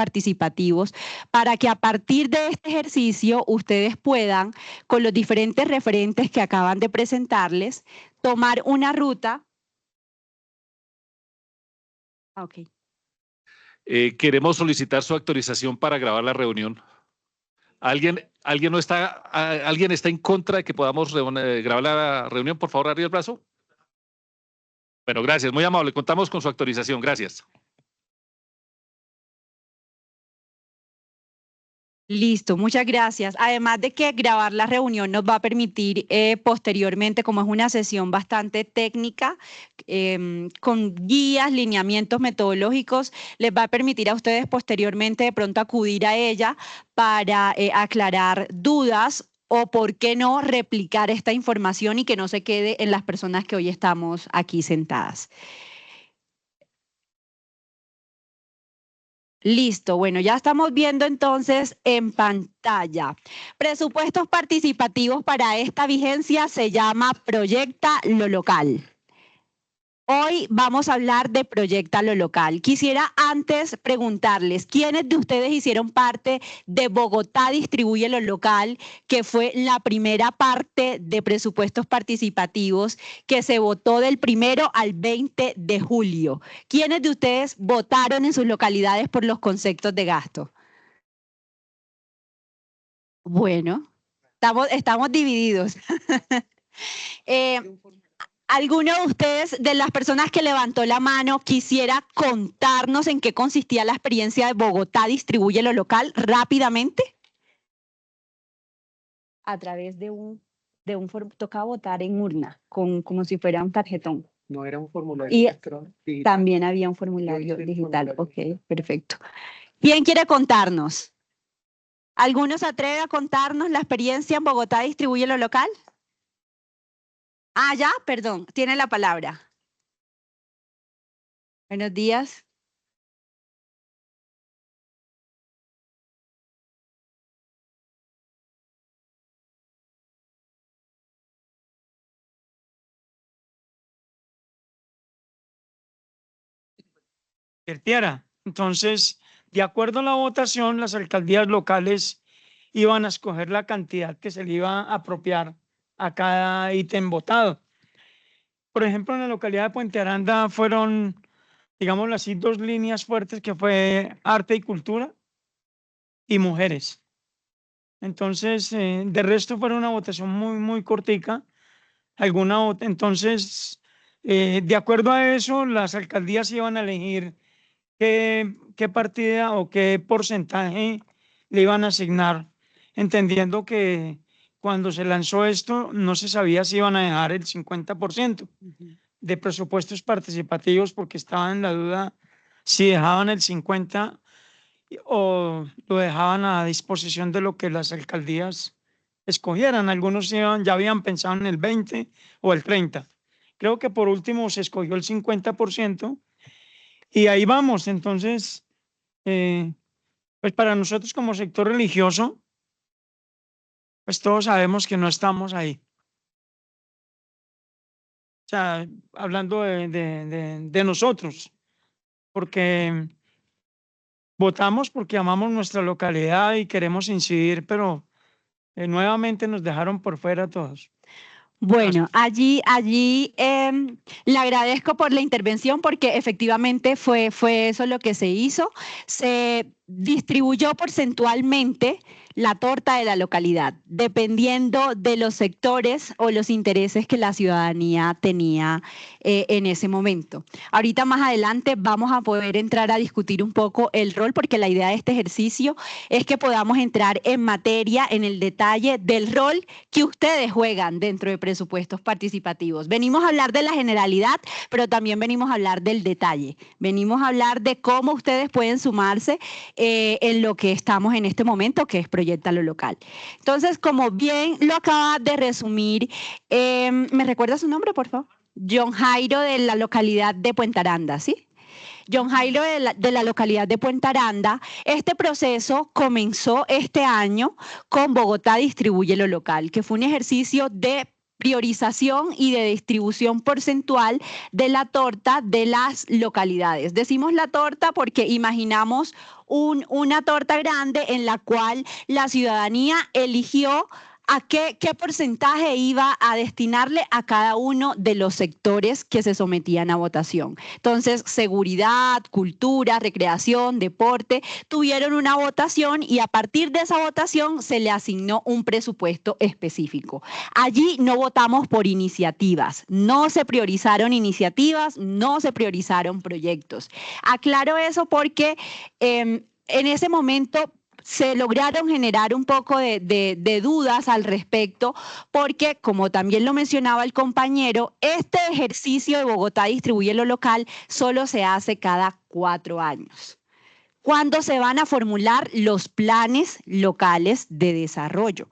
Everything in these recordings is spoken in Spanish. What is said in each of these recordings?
participativos, para que a partir de este ejercicio ustedes puedan, con los diferentes referentes que acaban de presentarles, tomar una ruta. Ok. Queremos solicitar su autorización para grabar la reunión. ¿Alguien está en contra de que podamos grabar la reunión? Por favor, arriba el brazo. Bueno, gracias, muy amable. Contamos con su autorización. Gracias. Listo, muchas gracias. Además de que grabar la reunión nos va a permitir posteriormente, como es una sesión bastante técnica, con guías, lineamientos metodológicos, les va a permitir a ustedes posteriormente de pronto acudir a ella para aclarar dudas o, por qué no, replicar esta información y que no se quede en las personas que hoy estamos aquí sentadas. Listo, bueno, ya estamos viendo entonces en pantalla. Presupuestos participativos para esta vigencia se llama Proyecta lo Local. Hoy vamos a hablar de Proyecta lo Local. Quisiera antes preguntarles, ¿quiénes de ustedes hicieron parte de Bogotá Distribuye lo Local, que fue la primera parte de presupuestos participativos que se votó del 1 al 20 de julio? ¿Quiénes de ustedes votaron en sus localidades por los conceptos de gasto? Bueno, estamos divididos. ¿Alguno de ustedes, de las personas que levantó la mano, quisiera contarnos en qué consistía la experiencia de Bogotá Distribuye lo Local rápidamente? A través de un tocaba votar en urna, como si fuera un tarjetón. No era un formulario y también había un formulario digital. Ok, perfecto. ¿Quién quiere contarnos? ¿Alguno se atreve a contarnos la experiencia en Bogotá Distribuye lo Local? Ah, ya, perdón, tiene la palabra. Buenos días. Entonces, de acuerdo a la votación, las alcaldías locales iban a escoger la cantidad que se le iba a apropiar a cada ítem votado. Por ejemplo, en la localidad de Puente Aranda fueron, digámoslo así, dos líneas fuertes, que fue arte y cultura y mujeres. Entonces, de resto fue una votación muy cortica. Entonces, de acuerdo a eso, las alcaldías iban a elegir qué partida o qué porcentaje le iban a asignar, entendiendo que cuando se lanzó esto no se sabía si iban a dejar el 50% de presupuestos participativos, porque estaba en la duda si dejaban el 50% o lo dejaban a disposición de lo que las alcaldías escogieran. Algunos ya habían pensado en el 20 o el 30. Creo que por último se escogió el 50%. Y ahí vamos. Entonces, pues para nosotros como sector religioso, pues todos sabemos que no estamos ahí. O sea, hablando de nosotros, porque votamos porque amamos nuestra localidad y queremos incidir, pero nuevamente nos dejaron por fuera todos. Bueno, allí le agradezco por la intervención, porque efectivamente fue eso lo que se hizo. Se distribuyó porcentualmente la torta de la localidad, dependiendo de los sectores o los intereses que la ciudadanía tenía en ese momento. Ahorita más adelante vamos a poder entrar a discutir un poco el rol, porque la idea de este ejercicio es que podamos entrar en materia, en el detalle del rol que ustedes juegan dentro de presupuestos participativos. Venimos a hablar de la generalidad, pero también venimos a hablar del detalle. Venimos a hablar de cómo ustedes pueden sumarse en lo que estamos en este momento, que es Proyecta lo Local. Entonces, como bien lo acaba de resumir, ¿me recuerda su nombre, por favor? John Jairo, de la localidad de Puente Aranda, ¿sí? John Jairo, de la localidad de Puente Aranda. Este proceso comenzó este año con Bogotá Distribuye lo Local, que fue un ejercicio de priorización y de distribución porcentual de la torta de las localidades. Decimos la torta porque imaginamos una torta grande en la cual la ciudadanía eligió a qué porcentaje iba a destinarle a cada uno de los sectores que se sometían a votación. Entonces, seguridad, cultura, recreación, deporte, tuvieron una votación y a partir de esa votación se le asignó un presupuesto específico. Allí no votamos por iniciativas, no se priorizaron iniciativas, no se priorizaron proyectos. Aclaro eso porque en ese momento se lograron generar un poco de dudas al respecto, porque, como también lo mencionaba el compañero, este ejercicio de Bogotá Distribuye lo Local solo se hace cada 4 años, cuando se van a formular los planes locales de desarrollo.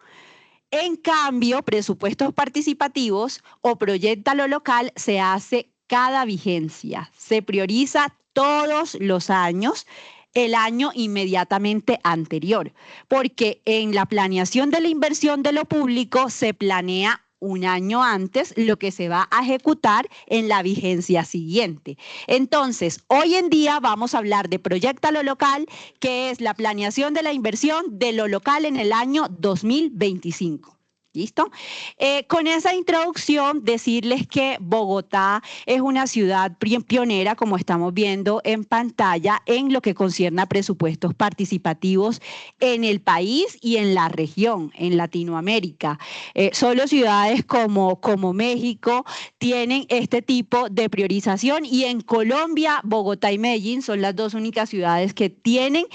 En cambio, presupuestos participativos o Proyecta lo Local se hace cada vigencia, se prioriza todos los años, el año inmediatamente anterior, porque en la planeación de la inversión de lo público se planea un año antes lo que se va a ejecutar en la vigencia siguiente. Entonces, hoy en día vamos a hablar de Proyecta lo Local, que es la planeación de la inversión de lo local en el año 2025. ¿Listo? Con esa introducción, decirles que Bogotá es una ciudad pionera, como estamos viendo en pantalla, en lo que concierne a presupuestos participativos en el país y en la región, en Latinoamérica. Solo ciudades como México tienen este tipo de priorización y en Colombia, Bogotá y Medellín son las 2 únicas ciudades que tienen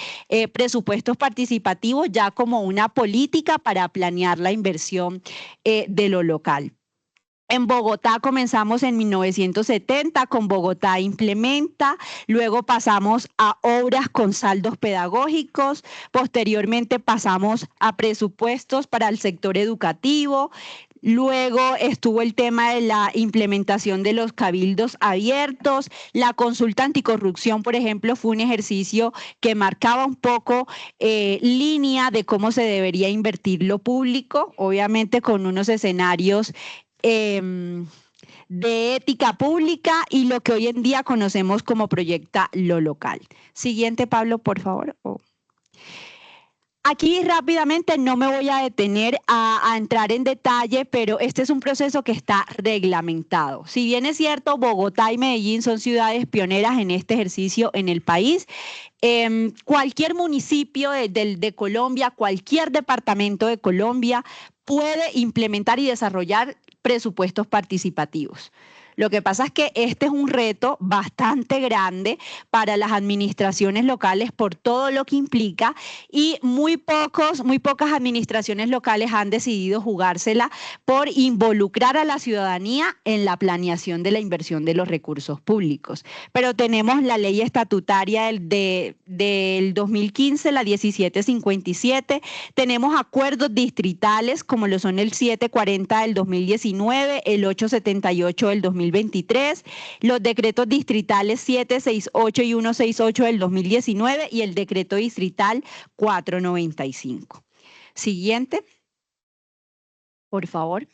presupuestos participativos ya como una política para planear la inversión de lo local. En Bogotá comenzamos en 1970 con Bogotá Implementa, luego pasamos a obras con saldos pedagógicos, posteriormente pasamos a presupuestos para el sector educativo. Luego estuvo el tema de la implementación de los cabildos abiertos. La consulta anticorrupción, por ejemplo, fue un ejercicio que marcaba un poco línea de cómo se debería invertir lo público, obviamente con unos escenarios de ética pública y lo que hoy en día conocemos como Proyecta lo Local. Siguiente, Pablo, por favor. Aquí rápidamente no me voy a detener a entrar en detalle, pero este es un proceso que está reglamentado. Si bien es cierto, Bogotá y Medellín son ciudades pioneras en este ejercicio en el país, cualquier municipio de Colombia, cualquier departamento de Colombia puede implementar y desarrollar presupuestos participativos. Lo que pasa es que este es un reto bastante grande para las administraciones locales por todo lo que implica y muy pocas administraciones locales han decidido jugársela por involucrar a la ciudadanía en la planeación de la inversión de los recursos públicos. Pero tenemos la ley estatutaria del 2015, la 1757, tenemos acuerdos distritales como lo son el 740 del 2019, el 878 del 2023, los decretos distritales 768 y 168 del 2019 y el decreto distrital 495. Siguiente, por favor.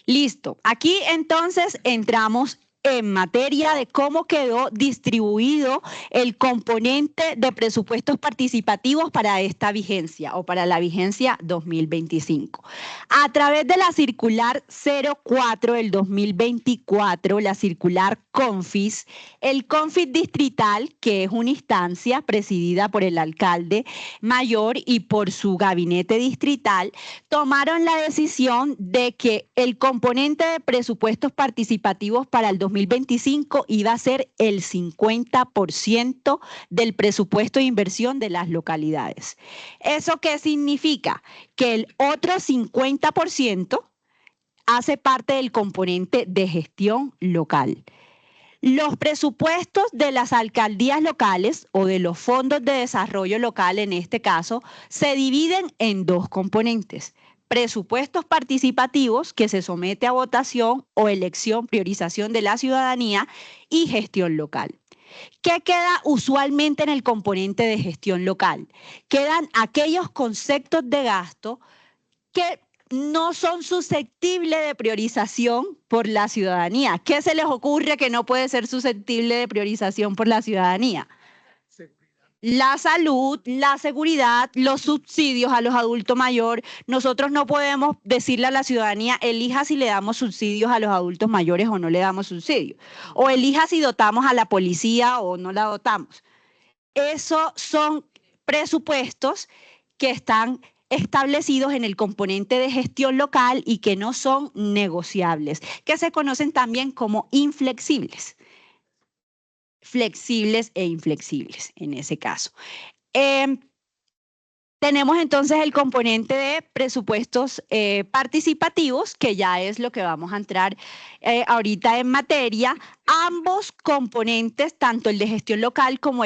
Listo. Aquí entonces entramos en materia de cómo quedó distribuido el componente de presupuestos participativos para esta vigencia o para la vigencia 2025. A través de la circular 04 del 2024, la circular CONFIS, el CONFIS distrital, que es una instancia presidida por el alcalde mayor y por su gabinete distrital, tomaron la decisión de que el componente de presupuestos participativos para el 2025 iba a ser el 50% del presupuesto de inversión de las localidades. ¿Eso qué significa? Que el otro 50% hace parte del componente de gestión local. Los presupuestos de las alcaldías locales o de los fondos de desarrollo local, en este caso, se dividen en 2 componentes. Presupuestos participativos que se somete a votación o elección, priorización de la ciudadanía y gestión local. ¿Qué queda usualmente en el componente de gestión local? Quedan aquellos conceptos de gasto que no son susceptibles de priorización por la ciudadanía. ¿Qué se les ocurre que no puede ser susceptible de priorización por la ciudadanía? La salud, la seguridad, los subsidios a los adultos mayores. Nosotros no podemos decirle a la ciudadanía, elija si le damos subsidios a los adultos mayores o no le damos subsidios. O elija si dotamos a la policía o no la dotamos. Esos son presupuestos que están establecidos en el componente de gestión local y que no son negociables, que se conocen también como inflexibles. Flexibles e inflexibles en ese caso. Tenemos entonces el componente de presupuestos participativos, que ya es lo que vamos a entrar ahorita en materia. Ambos componentes, tanto el de gestión local como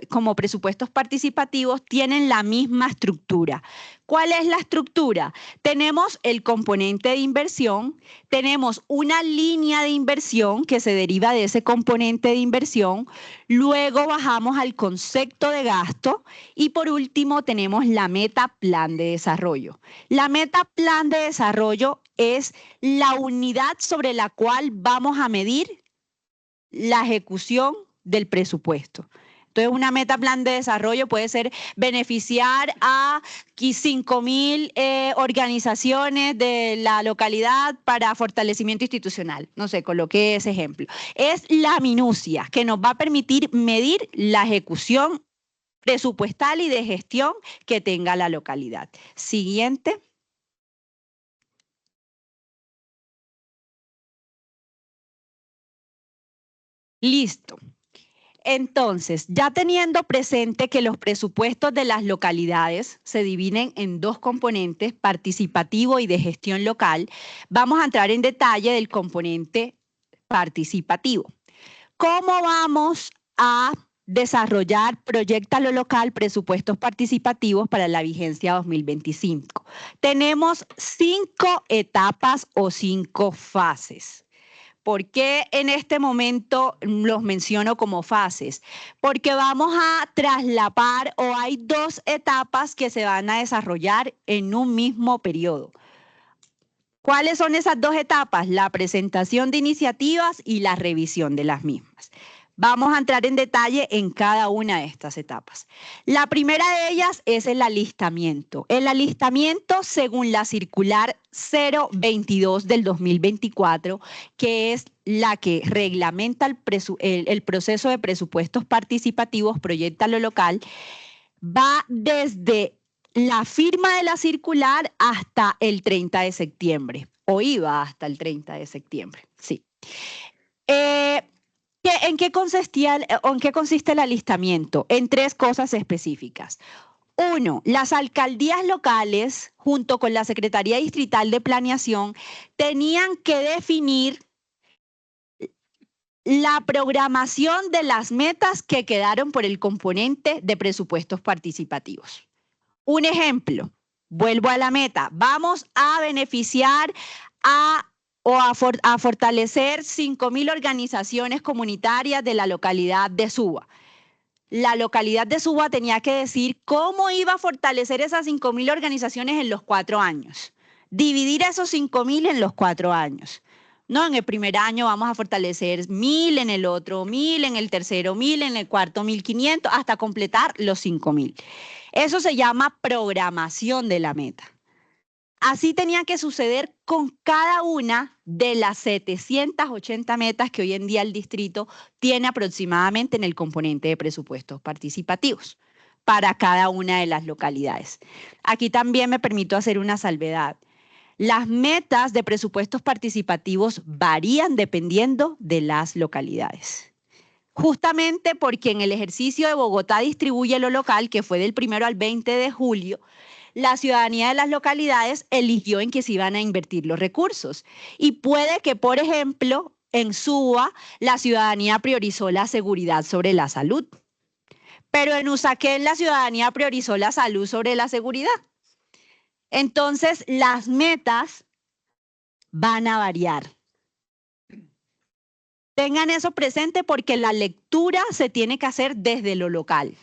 como presupuestos participativos, tienen la misma estructura. ¿Cuál es la estructura? Tenemos el componente de inversión, tenemos una línea de inversión que se deriva de ese componente de inversión, luego bajamos al concepto de gasto y por último tenemos la meta plan de desarrollo. La meta plan de desarrollo es la unidad sobre la cual vamos a medir la ejecución del presupuesto. Entonces, una meta plan de desarrollo puede ser beneficiar a 5.000 organizaciones de la localidad para fortalecimiento institucional. No sé, coloqué ese ejemplo. Es la minucia que nos va a permitir medir la ejecución presupuestal y de gestión que tenga la localidad. Siguiente. Listo. Entonces, ya teniendo presente que los presupuestos de las localidades se dividen en dos componentes, participativo y de gestión local, vamos a entrar en detalle del componente participativo. ¿Cómo vamos a desarrollar Proyecta lo Local presupuestos participativos para la vigencia 2025? Tenemos 5 etapas o 5 fases. ¿Por qué en este momento los menciono como fases? Porque vamos a traslapar o hay 2 etapas que se van a desarrollar en un mismo periodo. ¿Cuáles son esas 2 etapas? La presentación de iniciativas y la revisión de las mismas. Vamos a entrar en detalle en cada una de estas etapas. La primera de ellas es el alistamiento. El alistamiento, según la circular 022 del 2024, que es la que reglamenta el proceso de presupuestos participativos, Proyecta lo Local, va desde la firma de la circular hasta el 30 de septiembre, o iba hasta el 30 de septiembre, sí. ¿En qué consiste el alistamiento? En 3 cosas específicas. 1, las alcaldías locales, junto con la Secretaría Distrital de Planeación, tenían que definir la programación de las metas que quedaron por el componente de presupuestos participativos. Un ejemplo, vuelvo a la meta, vamos a beneficiar a fortalecer 5.000 organizaciones comunitarias de la localidad de Suba. La localidad de Suba tenía que decir cómo iba a fortalecer esas 5.000 organizaciones en los 4 años. Dividir esos 5.000 en los 4 años. No, en el primer año vamos a fortalecer 1.000, en el otro 1.000, en el tercero 1.000, en el cuarto 1.500, hasta completar los 5.000. Eso se llama programación de la meta. Así tenía que suceder con cada una de las 780 metas que hoy en día el distrito tiene aproximadamente en el componente de presupuestos participativos para cada una de las localidades. Aquí también me permito hacer una salvedad. Las metas de presupuestos participativos varían dependiendo de las localidades. Justamente porque en el ejercicio de Bogotá distribuye lo local, que fue del 1 al 20 de julio, la ciudadanía de las localidades eligió en qué se iban a invertir los recursos. Y puede que, por ejemplo, en Suba, la ciudadanía priorizó la seguridad sobre la salud. Pero en Usaquén, la ciudadanía priorizó la salud sobre la seguridad. Entonces, las metas van a variar. Tengan eso presente porque la lectura se tiene que hacer desde lo local.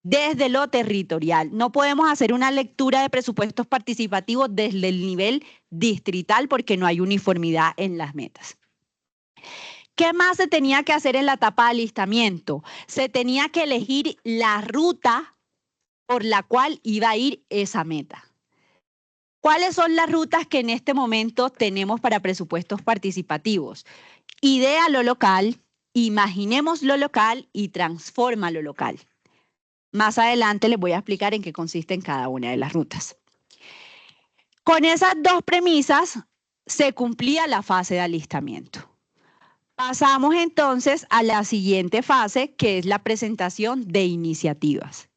desde lo territorial. No podemos hacer una lectura de presupuestos participativos desde el nivel distrital porque no hay uniformidad en las metas. ¿Qué más se tenía que hacer en la etapa de alistamiento? Se tenía que elegir la ruta por la cual iba a ir esa meta. ¿Cuáles son las rutas que en este momento tenemos para presupuestos participativos? Idea lo local, imaginemos lo local y transforma lo local. Más adelante les voy a explicar en qué consisten cada una de las rutas. Con esas dos premisas se cumplía la fase de alistamiento. Pasamos entonces a la siguiente fase, que es la presentación de iniciativas,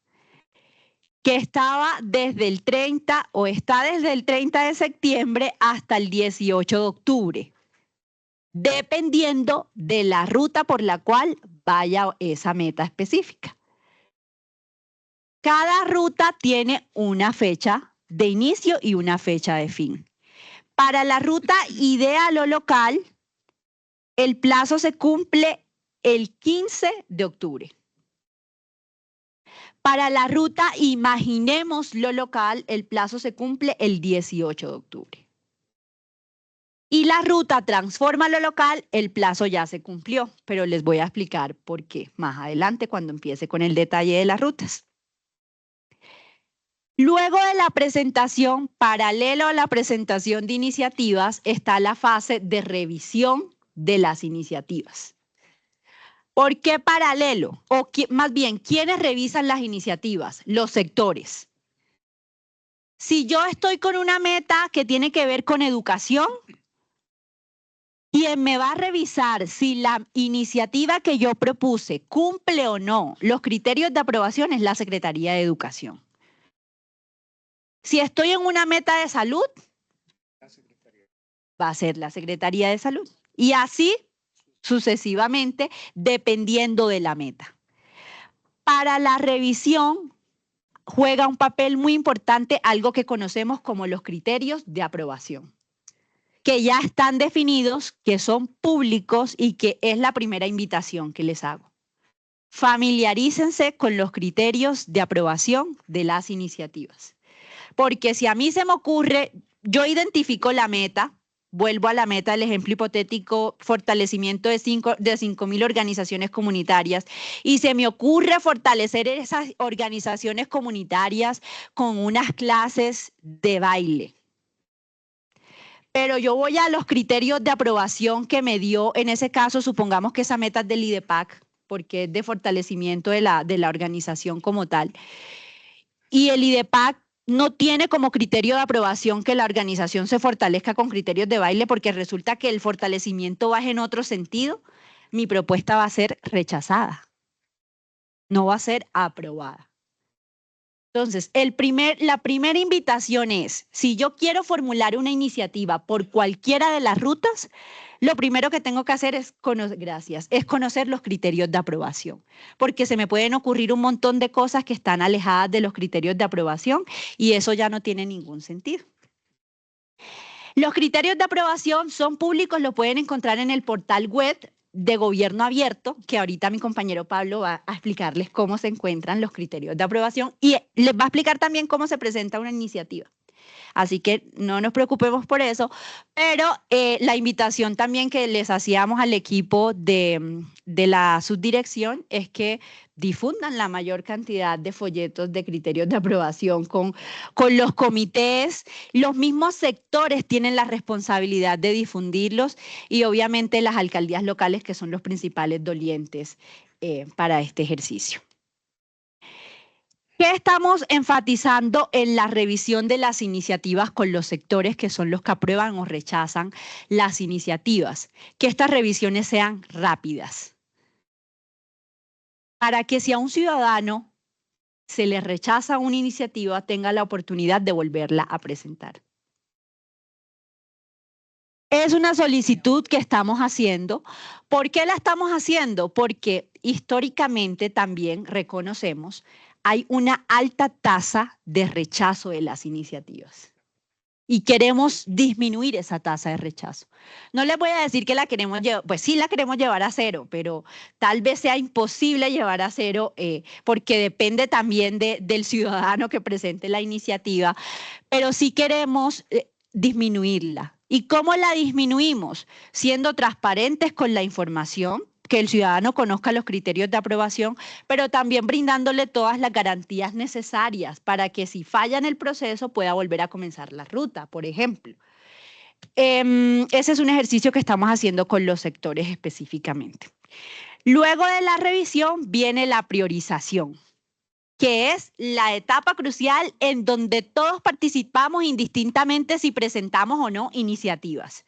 que estaba desde el 30 o está desde el 30 de septiembre hasta el 18 de octubre, dependiendo de la ruta por la cual vaya esa meta específica. Cada ruta tiene una fecha de inicio y una fecha de fin. Para la ruta Idea lo local, el plazo se cumple el 15 de octubre. Para la ruta Imaginemos lo local, el plazo se cumple el 18 de octubre. Y la ruta Transforma lo local, el plazo ya se cumplió, pero les voy a explicar por qué más adelante cuando empiece con el detalle de las rutas. Luego de la presentación, paralelo a la presentación de iniciativas, está la fase de revisión de las iniciativas. ¿Por qué paralelo? O más bien, ¿quiénes revisan las iniciativas? Los sectores. Si yo estoy con una meta que tiene que ver con educación, quien me va a revisar si la iniciativa que yo propuse cumple o no los criterios de aprobación es la Secretaría de Educación. Si estoy en una meta de salud, va a ser la Secretaría de Salud. Y así sucesivamente, dependiendo de la meta. Para la revisión, juega un papel muy importante algo que conocemos como los criterios de aprobación, que ya están definidos, que son públicos y que es la primera invitación que les hago. Familiarícense con los criterios de aprobación de las iniciativas. Porque si a mí se me ocurre, yo identifico la meta, vuelvo a la meta del ejemplo hipotético, fortalecimiento de 5.000 organizaciones comunitarias, y se me ocurre fortalecer esas organizaciones comunitarias con unas clases de baile. Pero yo voy a los criterios de aprobación que me dio, en ese caso, supongamos que esa meta es del IDEPAC, porque es de fortalecimiento de la organización como tal, y el IDEPAC no tiene como criterio de aprobación que la organización se fortalezca con criterios de baile porque resulta que el fortalecimiento va en otro sentido, mi propuesta va a ser rechazada, no va a ser aprobada. Entonces, la primera invitación es, si yo quiero formular una iniciativa por cualquiera de las rutas, lo primero que tengo que hacer es conocer los criterios de aprobación, porque se me pueden ocurrir un montón de cosas que están alejadas de los criterios de aprobación y eso ya no tiene ningún sentido. Los criterios de aprobación son públicos, lo pueden encontrar en el portal web de Gobierno Abierto, que ahorita mi compañero Pablo va a explicarles cómo se encuentran los criterios de aprobación y les va a explicar también cómo se presenta una iniciativa. Así que no nos preocupemos por eso, pero la invitación también que les hacíamos al equipo de la subdirección es que difundan la mayor cantidad de folletos de criterios de aprobación con los comités. Los mismos sectores tienen la responsabilidad de difundirlos y obviamente las alcaldías locales que son los principales dolientes para este ejercicio. ¿Qué estamos enfatizando en la revisión de las iniciativas con los sectores que son los que aprueban o rechazan las iniciativas? Que estas revisiones sean rápidas. Para que si a un ciudadano se le rechaza una iniciativa, tenga la oportunidad de volverla a presentar. Es una solicitud que estamos haciendo. ¿Por qué la estamos haciendo? Porque históricamente también reconocemos hay una alta tasa de rechazo de las iniciativas. y queremos disminuir esa tasa de rechazo. No les voy a decir que la queremos llevar, pues sí la queremos llevar a cero, pero tal vez sea imposible llevar a cero porque depende también del ciudadano que presente la iniciativa, pero sí queremos disminuirla. ¿Y cómo la disminuimos? Siendo transparentes con la información, que el ciudadano conozca los criterios de aprobación, pero también brindándole todas las garantías necesarias para que si falla en el proceso pueda volver a comenzar la ruta, por ejemplo. Ese es un ejercicio que estamos haciendo con los sectores específicamente. Luego de la revisión viene la priorización, que es la etapa crucial en donde todos participamos indistintamente si presentamos o no iniciativas.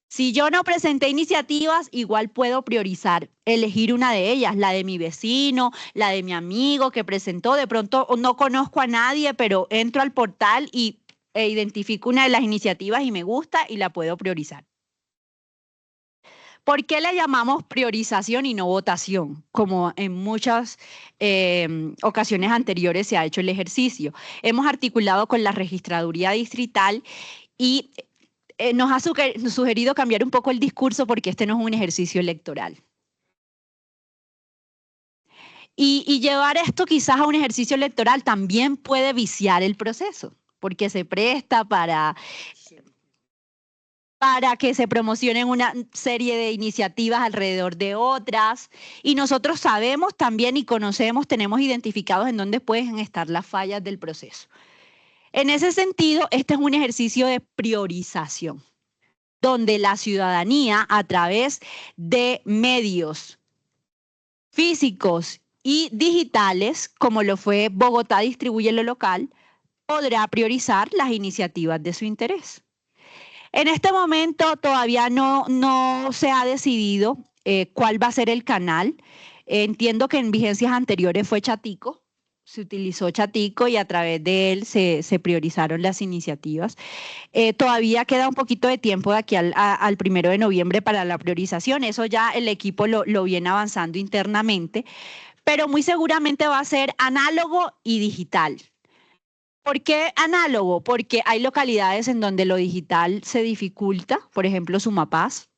Si yo no presenté iniciativas, igual puedo priorizar, elegir una de ellas, la de mi vecino, la de mi amigo que presentó. De pronto no conozco a nadie, pero entro al portal e identifico una de las iniciativas y me gusta y la puedo priorizar. ¿Por qué le llamamos priorización y no votación? Como en muchas ocasiones anteriores se ha hecho el ejercicio. Hemos articulado con la Registraduría Distrital y nos ha sugerido cambiar un poco el discurso porque este no es un ejercicio electoral. Y llevar esto quizás a un ejercicio electoral también puede viciar el proceso, porque se presta para que se promocionen una serie de iniciativas alrededor de otras. Y nosotros sabemos también y conocemos, tenemos identificados en dónde pueden estar las fallas del proceso. En ese sentido, este es un ejercicio de priorización, donde la ciudadanía, a través de medios físicos y digitales, como lo fue Bogotá Distribuye lo Local, podrá priorizar las iniciativas de su interés. En este momento todavía no se ha decidido cuál va a ser el canal. Entiendo que en vigencias anteriores fue Chatico, se utilizó Chatico y a través de él se priorizaron las iniciativas. Todavía queda un poquito de tiempo de aquí al 1 de noviembre para la priorización. Eso ya el equipo lo viene avanzando internamente, pero muy seguramente va a ser análogo y digital. ¿Por qué análogo? Porque hay localidades en donde lo digital se dificulta, por ejemplo, Sumapaz.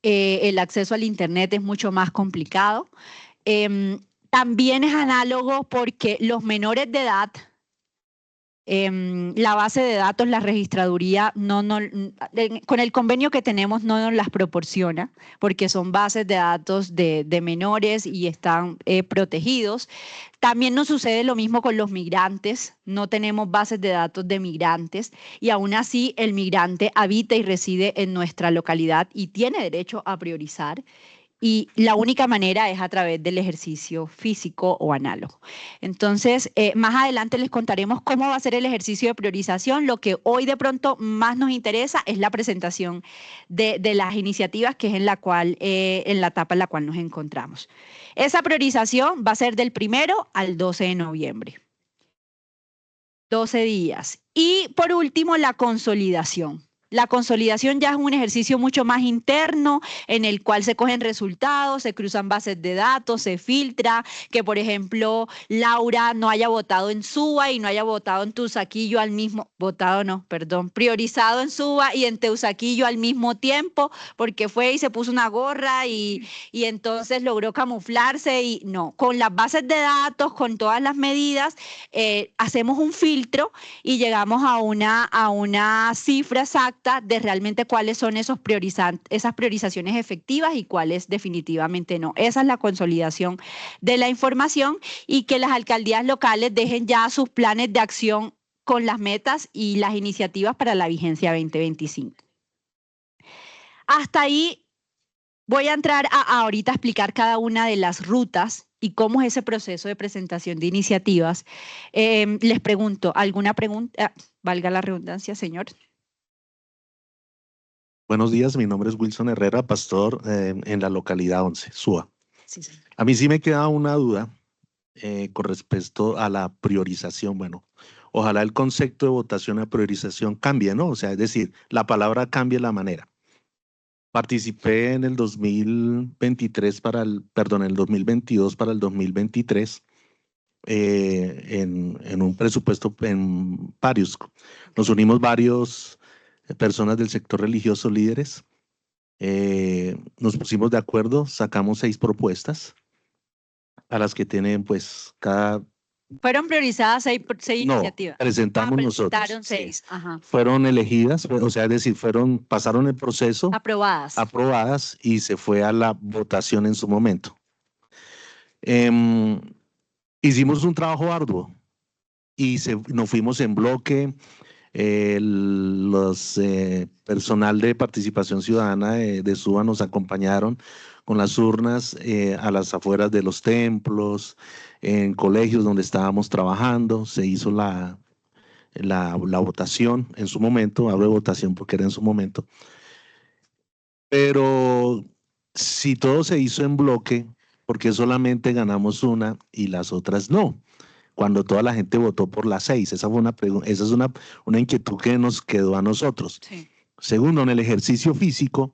El acceso al Internet es mucho más complicado. También es análogo porque los menores de edad, la base de datos, la registraduría, con el convenio que tenemos no nos las proporciona porque son bases de datos de menores y están protegidos. También nos sucede lo mismo con los migrantes, no tenemos bases de datos de migrantes y aún así el migrante habita y reside en nuestra localidad y tiene derecho a priorizar. Y la única manera es a través del ejercicio físico o análogo. Entonces, más adelante les contaremos cómo va a ser el ejercicio de priorización. Lo que hoy de pronto más nos interesa es la presentación de las iniciativas, que es en la etapa en la cual nos encontramos. Esa priorización va a ser del 1 al 12 de noviembre. 12 días. Y por último, la consolidación. La consolidación ya es un ejercicio mucho más interno en el cual se cogen resultados, se cruzan bases de datos, se filtra, que por ejemplo Laura no haya votado en Suba y no haya votado en Teusaquillo al mismo, priorizado en Suba y en Teusaquillo al mismo tiempo, porque fue y se puso una gorra y entonces logró camuflarse y no, con las bases de datos, con todas las medidas, hacemos un filtro y llegamos a una cifra exacta de realmente cuáles son esas priorizaciones efectivas y cuáles definitivamente no. Esa es la consolidación de la información y que las alcaldías locales dejen ya sus planes de acción con las metas y las iniciativas para la vigencia 2025. Hasta ahí voy a entrar ahorita a explicar cada una de las rutas y cómo es ese proceso de presentación de iniciativas. Les pregunto, ¿alguna pregunta? Valga la redundancia, señor. Buenos días, mi nombre es Wilson Herrera, pastor en la localidad 11, Suba. Sí, señor. A mí sí me queda una duda con respecto a la priorización. Bueno, ojalá el concepto de votación a priorización cambie, ¿no? O sea, es decir, la palabra cambie la manera. Participé en el 2022 para el 2023 en un presupuesto, en varios. Nos unimos varios personas del sector religioso, líderes. Nos pusimos de acuerdo, sacamos 6 propuestas a las que tienen pues cada... Fueron priorizadas seis No, iniciativas. presentamos nosotros. Presentaron 6. Ajá. Fueron elegidas, o sea, es decir, pasaron el proceso, Aprobadas. y se fue a la votación en su momento. Hicimos un trabajo arduo y nos fuimos en bloque. Los personal de participación ciudadana de SUA nos acompañaron con las urnas a las afueras de los templos, en colegios donde estábamos trabajando. Se hizo la votación en su momento, hablo de votación porque era en su momento. Pero si todo se hizo en bloque, ¿por qué solamente ganamos una y las otras no? Cuando toda la gente votó por las 6. Esa es una inquietud que nos quedó a nosotros. Sí. Segundo, en el ejercicio físico,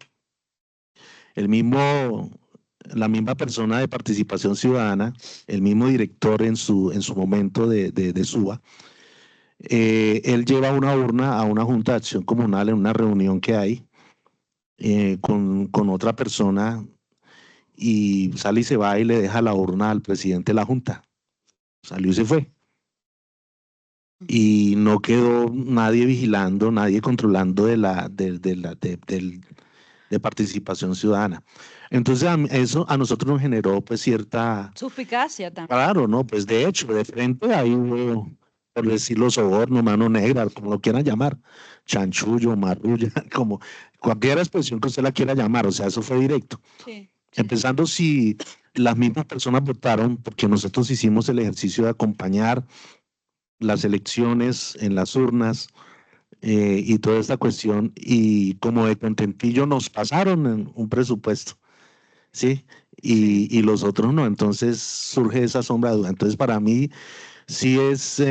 la misma persona de participación ciudadana, el mismo director en su momento de SUA, él lleva una urna a una junta de acción comunal en una reunión que hay con otra persona, y sale y se va y le deja la urna al presidente de la junta. Salió y se fue. Y no quedó nadie vigilando, nadie controlando de participación ciudadana. Entonces eso a nosotros nos generó pues cierta... Suspicacia también. Claro, ¿no? Pues de hecho, de frente ahí hubo, por decirlo, soborno, mano negra, como lo quieran llamar, chanchullo, marrulla, como cualquier expresión que usted la quiera llamar, o sea, eso fue directo. Sí. Empezando si las mismas personas votaron, porque nosotros hicimos el ejercicio de acompañar las elecciones en las urnas y toda esta cuestión, y como de contentillo nos pasaron en un presupuesto, ¿sí? Y los otros no, entonces surge esa sombra de duda. Entonces para mí sí es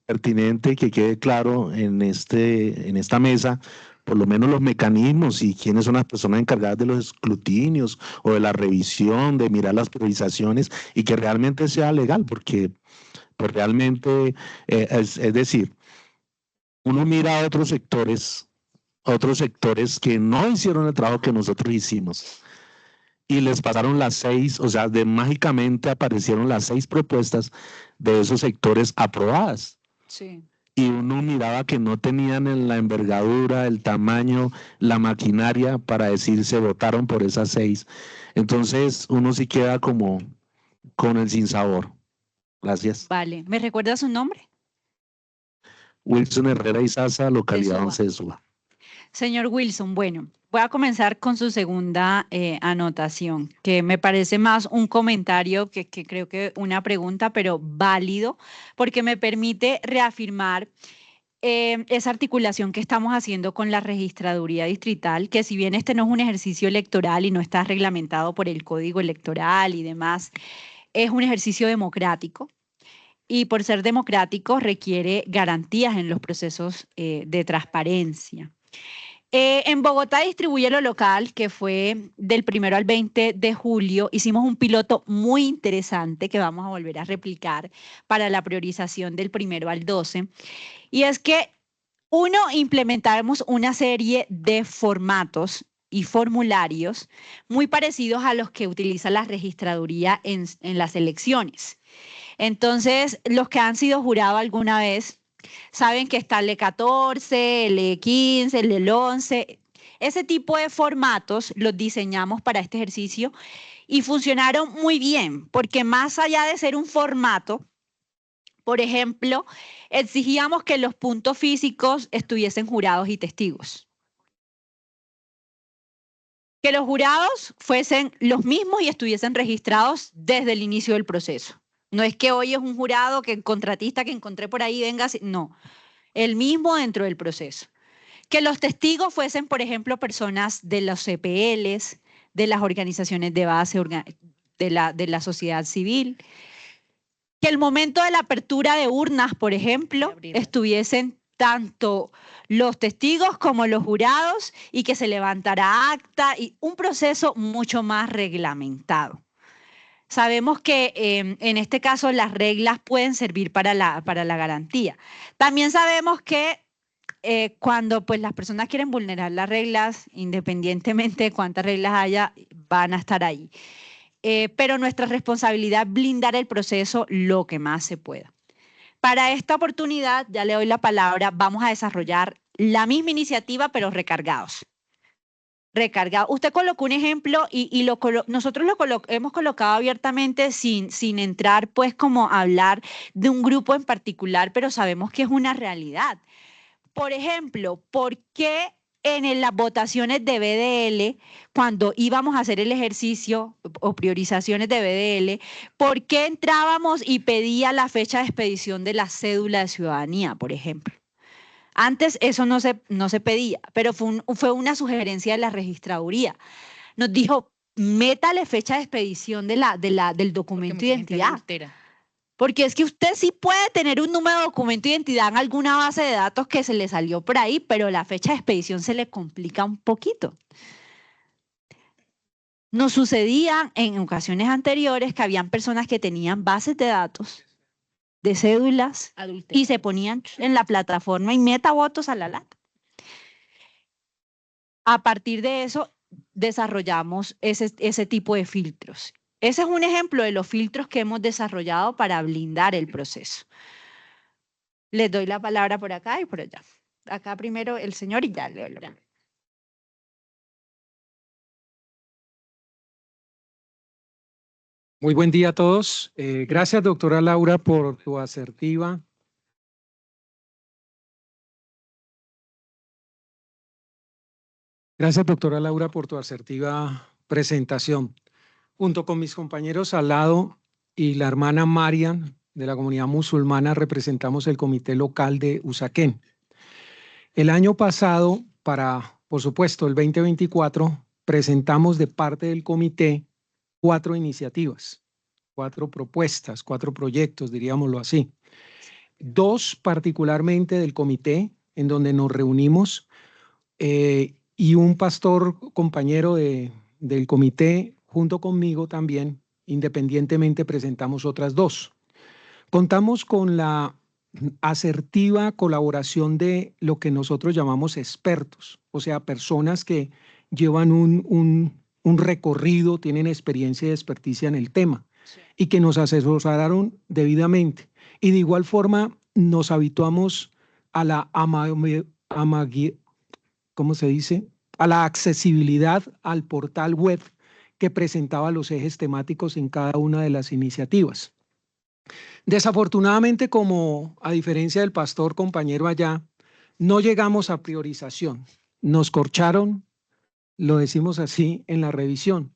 pertinente que quede claro en esta mesa por lo menos los mecanismos y quiénes son las personas encargadas de los escrutinios o de la revisión, de mirar las priorizaciones y que realmente sea legal, porque pues realmente, es decir, uno mira a otros sectores que no hicieron el trabajo que nosotros hicimos y les pasaron las 6, o sea, mágicamente aparecieron las 6 propuestas de esos sectores aprobadas. Sí. Y uno miraba que no tenían la envergadura, el tamaño, la maquinaria para decir se votaron por esas 6. Entonces uno sí queda como con el sinsabor. Gracias. Vale. ¿Me recuerda su nombre? Wilson Herrera Izaza, localidad 11 de Suba. Señor Wilson, bueno, voy a comenzar con su segunda anotación, que me parece más un comentario que creo que una pregunta, pero válido, porque me permite reafirmar esa articulación que estamos haciendo con la registraduría distrital, que si bien este no es un ejercicio electoral y no está reglamentado por el Código Electoral y demás, es un ejercicio democrático. Y por ser democrático requiere garantías en los procesos de transparencia. En Bogotá Distribuye lo Local, que fue del 1 al 20 de julio, hicimos un piloto muy interesante que vamos a volver a replicar para la priorización del 1 al 12. Y es que, implementamos una serie de formatos y formularios muy parecidos a los que utiliza la registraduría en las elecciones. Entonces, los que han sido jurados alguna vez saben que está el E14, el E15, el E11. Ese tipo de formatos los diseñamos para este ejercicio y funcionaron muy bien, porque más allá de ser un formato, por ejemplo, exigíamos que los puntos físicos estuviesen jurados y testigos. Que los jurados fuesen los mismos y estuviesen registrados desde el inicio del proceso. No es que hoy es un jurado, que el contratista que encontré por ahí venga, no, el mismo dentro del proceso. Que los testigos fuesen, por ejemplo, personas de los CPLs, de las organizaciones de base de la sociedad civil. Que el momento de la apertura de urnas, por ejemplo, estuviesen tanto los testigos como los jurados y que se levantara acta y un proceso mucho más reglamentado. sabemos que en este caso las reglas pueden servir para la garantía. También sabemos que cuando pues las personas quieren vulnerar las reglas, independientemente de cuántas reglas haya, van a estar ahí. Pero nuestra responsabilidad es blindar el proceso lo que más se pueda. Para esta oportunidad, ya le doy la palabra, vamos a desarrollar la misma iniciativa, pero recargados. Recargado. Usted colocó un ejemplo y nosotros hemos colocado abiertamente sin entrar pues como a hablar de un grupo en particular, pero sabemos que es una realidad. Por ejemplo, ¿por qué en las votaciones de BDL, cuando íbamos a hacer el ejercicio o priorizaciones de BDL, ¿por qué entrábamos y pedía la fecha de expedición de la cédula de ciudadanía, por ejemplo? Antes eso no se pedía, pero fue una sugerencia de la registraduría. Nos dijo, métale fecha de expedición del documento de identidad. Porque es que usted sí puede tener un número de documento de identidad en alguna base de datos que se le salió por ahí, pero la fecha de expedición se le complica un poquito. Nos sucedía en ocasiones anteriores que habían personas que tenían bases de datos de cédulas y se ponían en la plataforma y meta votos a la lata. A partir de eso, desarrollamos ese tipo de filtros. Ese es un ejemplo de los filtros que hemos desarrollado para blindar el proceso. Les doy la palabra por acá y por allá. Acá primero el señor y ya le doy la palabra. Muy buen día a todos. Gracias, doctora Laura, por tu asertiva. Gracias, doctora Laura, por tu asertiva presentación. Junto con mis compañeros al lado y la hermana Marian de la comunidad musulmana, representamos el comité local de Usaquén. El año pasado, por supuesto, el 2024, presentamos de parte del comité 4 iniciativas, 4 propuestas, 4 proyectos, diríamoslo así. 2 particularmente del comité, en donde nos reunimos, y un pastor compañero del comité, junto conmigo también, independientemente presentamos otras 2. Contamos con la asertiva colaboración de lo que nosotros llamamos expertos, o sea, personas que llevan un recorrido, tienen experiencia y experticia en el tema, sí, y que nos asesoraron debidamente. Y de igual forma nos habituamos a la ¿cómo se dice? A la accesibilidad al portal web que presentaba los ejes temáticos en cada una de las iniciativas. Desafortunadamente, como a diferencia del pastor compañero allá, no llegamos a priorización. Nos corcharon, lo decimos así, en la revisión.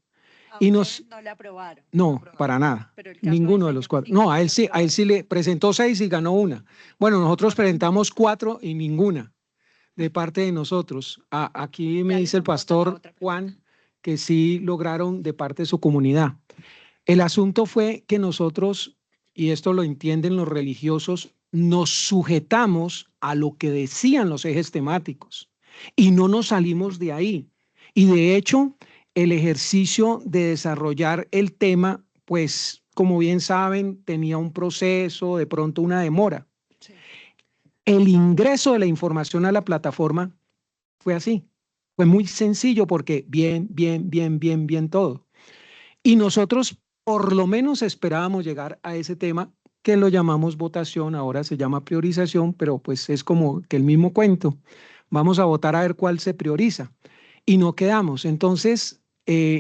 Y no le aprobaron. No, para nada. Ninguno de los 4. No, a él sí le presentó 6 y ganó 1. Bueno, nosotros presentamos 4 y ninguna de parte de nosotros. Aquí me dice el pastor Juan que sí lograron de parte de su comunidad. El asunto fue que nosotros, y esto lo entienden los religiosos, nos sujetamos a lo que decían los ejes temáticos y no nos salimos de ahí. Y de hecho, el ejercicio de desarrollar el tema, pues, como bien saben, tenía un proceso, de pronto una demora. Sí. El ingreso de la información a la plataforma fue así. Fue muy sencillo porque bien todo. Y nosotros por lo menos esperábamos llegar a ese tema que lo llamamos votación, ahora se llama priorización, pero pues es como que el mismo cuento. Vamos a votar a ver cuál se prioriza. Y no quedamos. Entonces,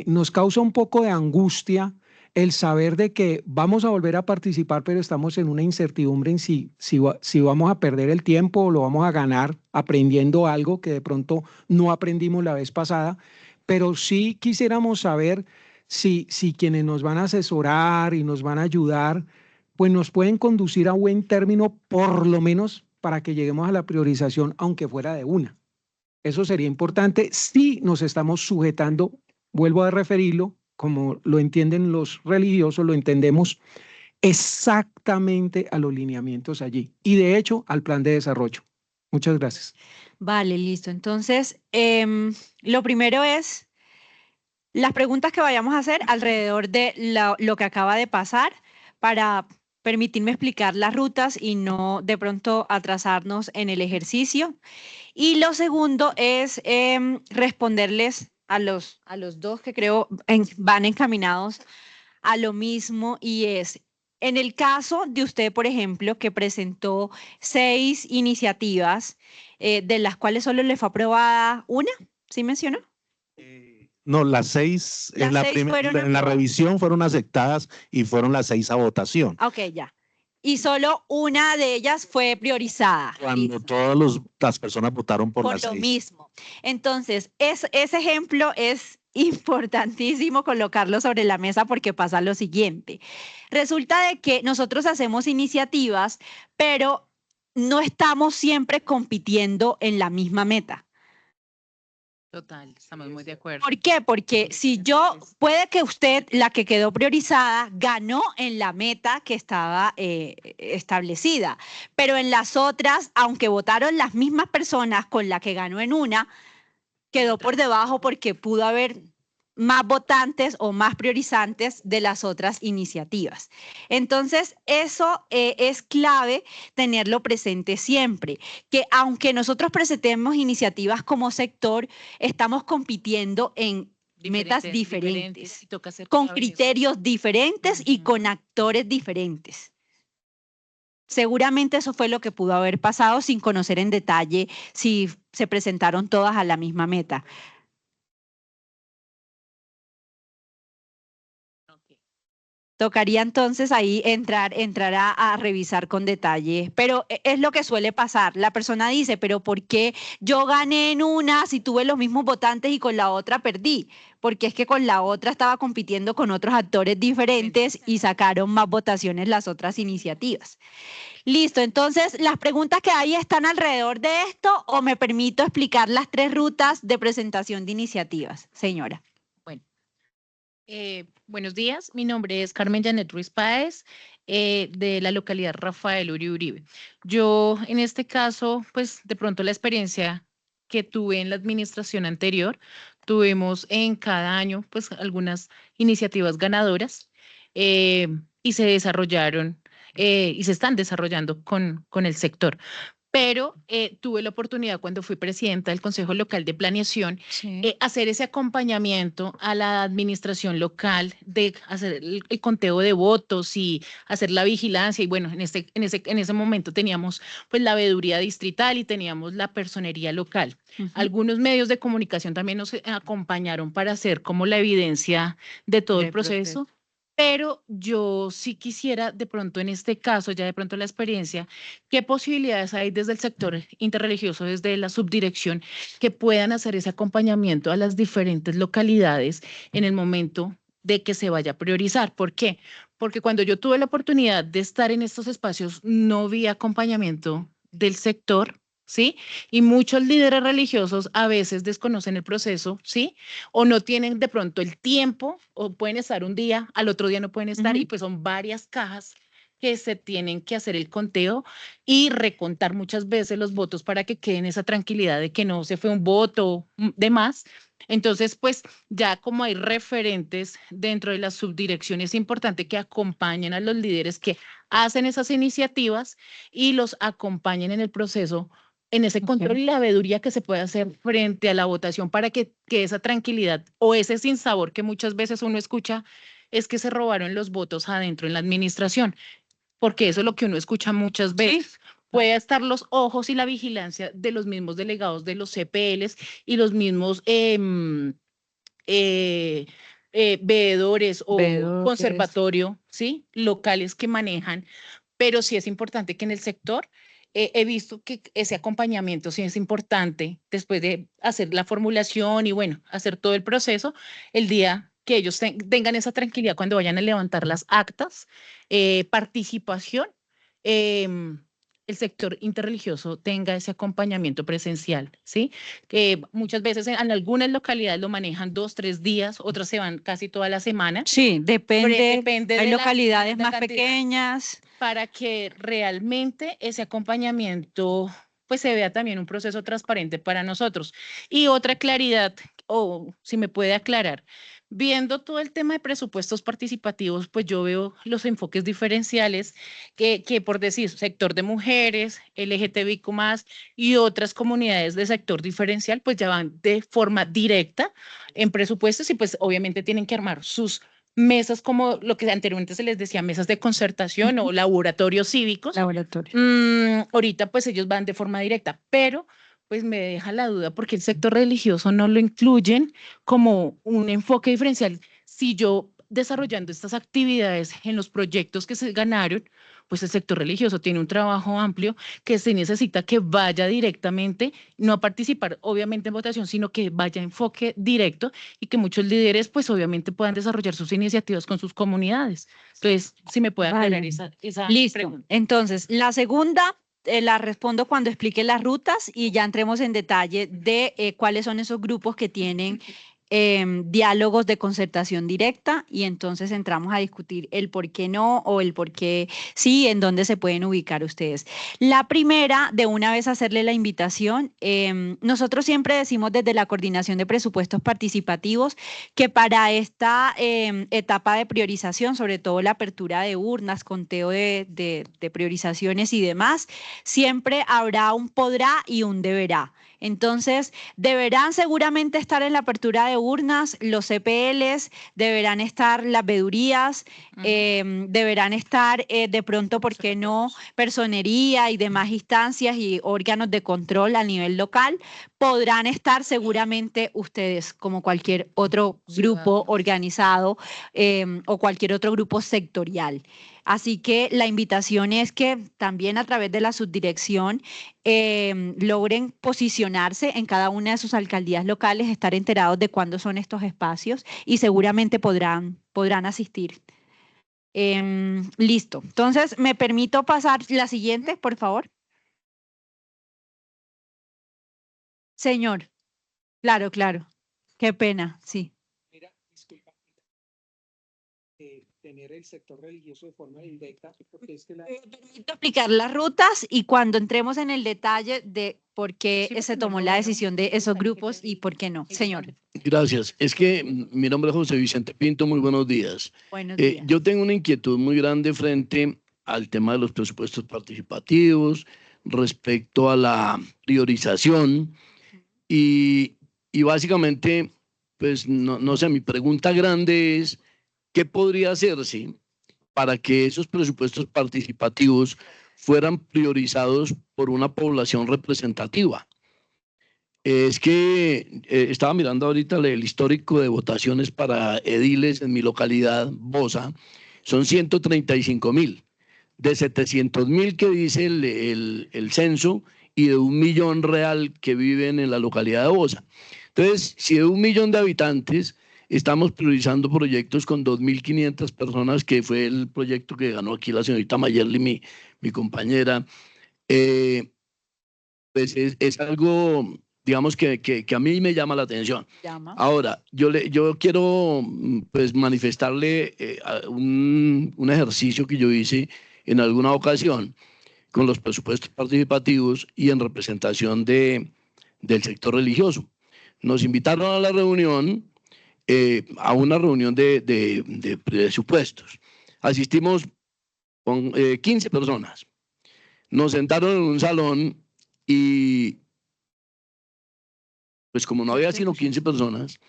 nos causa un poco de angustia el saber de que vamos a volver a participar, pero estamos en una incertidumbre en si vamos a perder el tiempo o lo vamos a ganar aprendiendo algo que de pronto no aprendimos la vez pasada, pero sí quisiéramos saber si quienes nos van a asesorar y nos van a ayudar, pues nos pueden conducir a buen término, por lo menos para que lleguemos a la priorización, aunque fuera de una. Eso sería importante si nos estamos sujetando, vuelvo a referirlo, como lo entienden los religiosos, lo entendemos exactamente a los lineamientos allí y de hecho al plan de desarrollo. Muchas gracias. Vale, listo. Entonces, lo primero es las preguntas que vayamos a hacer alrededor de lo que acaba de pasar para permitirme explicar las rutas y no de pronto atrasarnos en el ejercicio. Y lo segundo es responderles a los dos que creo van encaminados a lo mismo, y es, en el caso de usted, por ejemplo, que presentó 6 iniciativas, de las cuales solo le fue aprobada una, ¿sí mencionó? No, las 6 Las en la, 6 fueron en la aprobadas. revisión fueron aceptadas y fueron las 6 a votación. Ok, ya. Y solo una de ellas fue priorizada. Cuando Listo. todas las personas votaron por las Por lo 6. mismo. Entonces, ese ejemplo es importantísimo colocarlo sobre la mesa porque pasa lo siguiente. Resulta de que nosotros hacemos iniciativas, pero no estamos siempre compitiendo en la misma meta. Total, estamos muy de acuerdo. ¿Por qué? Porque si yo, puede que usted, la que quedó priorizada, ganó en la meta que estaba establecida, pero en las otras, aunque votaron las mismas personas con la que ganó en una, quedó por debajo porque pudo haber más votantes o más priorizantes de las otras iniciativas. Entonces, eso es clave tenerlo presente siempre, que aunque nosotros presentemos iniciativas como sector, estamos compitiendo en metas diferentes, y toca ser con clave en eso. criterios diferentes y con actores diferentes. Seguramente eso fue lo que pudo haber pasado sin conocer en detalle si se presentaron todas a la misma meta. Tocaría entonces ahí entrar a revisar con detalle, pero es lo que suele pasar. La persona dice, pero ¿por qué yo gané en una si tuve los mismos votantes y con la otra perdí? Porque es que con la otra estaba compitiendo con otros actores diferentes y sacaron más votaciones las otras iniciativas. Listo, entonces las preguntas que hay están alrededor de esto, ¿o me permito explicar las 3 rutas de presentación de iniciativas, señora? Buenos días, mi nombre es Carmen Janet Ruiz Páez, de la localidad Rafael Uribe. Yo, en este caso, pues de pronto la experiencia que tuve en la administración anterior, tuvimos en cada año pues algunas iniciativas ganadoras y se desarrollaron y se están desarrollando con el sector. Pero tuve la oportunidad cuando fui presidenta del Consejo Local de Planeación, hacer ese acompañamiento a la administración local, de hacer el conteo de votos y hacer la vigilancia. Y bueno, en ese momento teníamos pues la veeduría distrital y teníamos la personería local. Algunos medios de comunicación también nos acompañaron para hacer como la evidencia de todo el proceso. Pero yo sí quisiera de pronto en este caso, ya de pronto la experiencia, ¿qué posibilidades hay desde el sector interreligioso, desde la subdirección, que puedan hacer ese acompañamiento a las diferentes localidades en el momento de que se vaya a priorizar? ¿Por qué? Porque cuando yo tuve la oportunidad de estar en estos espacios, no vi acompañamiento del sector, ¿sí? Y muchos líderes religiosos a veces desconocen el proceso, ¿sí? O no tienen de pronto el tiempo, o pueden estar un día, al otro día no pueden estar, y pues son varias cajas que se tienen que hacer el conteo y recontar muchas veces los votos para que queden esa tranquilidad de que no se fue un voto de más. Entonces, pues ya como hay referentes dentro de la subdirección, es importante que acompañen a los líderes que hacen esas iniciativas y los acompañen en el proceso, en ese control y la veeduría que se puede hacer frente a la votación para que esa tranquilidad o ese sinsabor que muchas veces uno escucha es que se robaron los votos adentro en la administración, porque eso es lo que uno escucha muchas veces. Sí. Puede estar los ojos y la vigilancia de los mismos delegados de los CPLs y los mismos veedores o conservatorio, ¿sí? Locales que manejan, pero sí es importante que en el sector he visto que ese acompañamiento sí es importante después de hacer la formulación y bueno, hacer todo el proceso, el día que ellos tengan esa tranquilidad cuando vayan a levantar las actas, participación, el sector interreligioso tenga ese acompañamiento presencial, ¿sí? Que muchas veces en algunas localidades lo manejan 2, 3 días, otras se van casi toda la semana. Sí, depende de hay la localidades más cantidad, pequeñas. para que realmente ese acompañamiento pues se vea también un proceso transparente para nosotros. Y otra claridad, o si me puede aclarar, Viendo todo el tema de presupuestos participativos, pues yo veo los enfoques diferenciales que por decir, sector de mujeres, LGTBIQ+, y otras comunidades de sector diferencial, pues ya van de forma directa en presupuestos y pues obviamente tienen que armar sus mesas como lo que anteriormente se les decía, mesas de concertación o laboratorios cívicos. Laboratorio. Ahorita pues ellos van de forma directa, pero pues me deja la duda porque el sector religioso no lo incluyen como un enfoque diferencial. Si yo desarrollando estas actividades en los proyectos que se ganaron, pues el sector religioso tiene un trabajo amplio que se necesita que vaya directamente, no a participar obviamente en votación, sino que vaya a enfoque directo y que muchos líderes pues obviamente puedan desarrollar sus iniciativas con sus comunidades. Entonces, si me puede aclarar esa Listo. pregunta. Entonces, la segunda la respondo cuando explique las rutas y ya entremos en detalle de cuáles son esos grupos que tienen diálogos de concertación directa y entonces entramos a discutir el por qué no o el por qué sí, en dónde se pueden ubicar ustedes. La primera, de una vez hacerle la invitación, nosotros siempre decimos desde la Coordinación de Presupuestos Participativos que para esta etapa de priorización, sobre todo la apertura de urnas, conteo de priorizaciones y demás, siempre habrá un podrá y un deberá. Entonces, deberán seguramente estar en la apertura de urnas los CPLs, deberán estar las vedurías, deberán estar de pronto, ¿por qué no?, personería y demás instancias y órganos de control a nivel local. Podrán estar seguramente ustedes, como cualquier otro grupo organizado o cualquier otro grupo sectorial. Así que la invitación es que también a través de la subdirección logren posicionarse en cada una de sus alcaldías locales, estar enterados de cuándo son estos espacios y seguramente podrán asistir. Listo. Entonces, ¿me permito pasar la siguiente, por favor? Señor. Claro, claro. Qué pena, sí. Mira, disculpa. Tener el sector religioso de forma directa, porque es que Me permito explicar las rutas y cuando entremos en el detalle de por qué se tomó la decisión de esos grupos y por qué no. Señor. Gracias. Es que mi nombre es José Vicente Pinto, muy buenos días. Buenos días. Yo tengo una inquietud muy grande frente al tema de los presupuestos participativos, respecto a la priorización y básicamente, pues no sé, mi pregunta grande es, ¿qué podría hacerse para que esos presupuestos participativos fueran priorizados por una población representativa? Es que estaba mirando ahorita el histórico de votaciones para ediles en mi localidad, Bosa, son 135.000, de 700.000 que dice el censo y de 1 millón real que viven en la localidad de Bosa. Entonces, si de 1 millón de habitantes estamos priorizando proyectos con 2.500 personas, que fue el proyecto que ganó aquí la señorita Mayerly, mi compañera, pues es algo, digamos, que a mí me llama la atención. Ahora, yo quiero pues manifestarle un ejercicio que yo hice en alguna ocasión con los presupuestos participativos y en representación del sector religioso. Nos invitaron a la reunión, a una reunión de presupuestos. Asistimos con 15 personas. Nos sentaron en un salón y pues como no había sino 15 personas,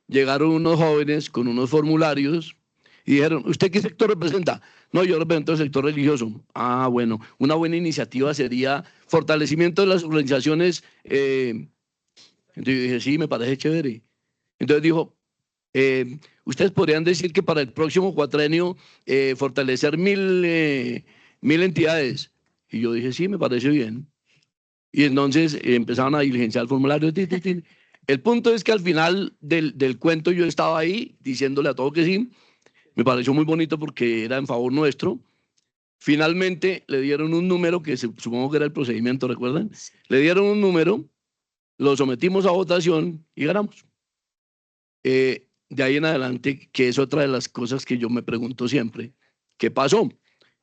llegaron unos jóvenes con unos formularios y dijeron, ¿usted qué sector representa? No, yo represento el sector religioso. Ah, bueno, una buena iniciativa sería fortalecimiento de las organizaciones. Entonces yo dije, sí, me parece chévere. Entonces dijo, ustedes podrían decir que para el próximo cuatrenio fortalecer 1.000 entidades. Y yo dije, sí, me parece bien. Y entonces empezaron a diligenciar el formulario. El punto es que al final del cuento yo estaba ahí diciéndole a todos que sí. Me pareció muy bonito porque era en favor nuestro. Finalmente le dieron un número que supongo que era el procedimiento, ¿recuerdan? Le dieron un número, lo sometimos a votación y ganamos. De ahí en adelante, que es otra de las cosas que yo me pregunto siempre, ¿qué pasó?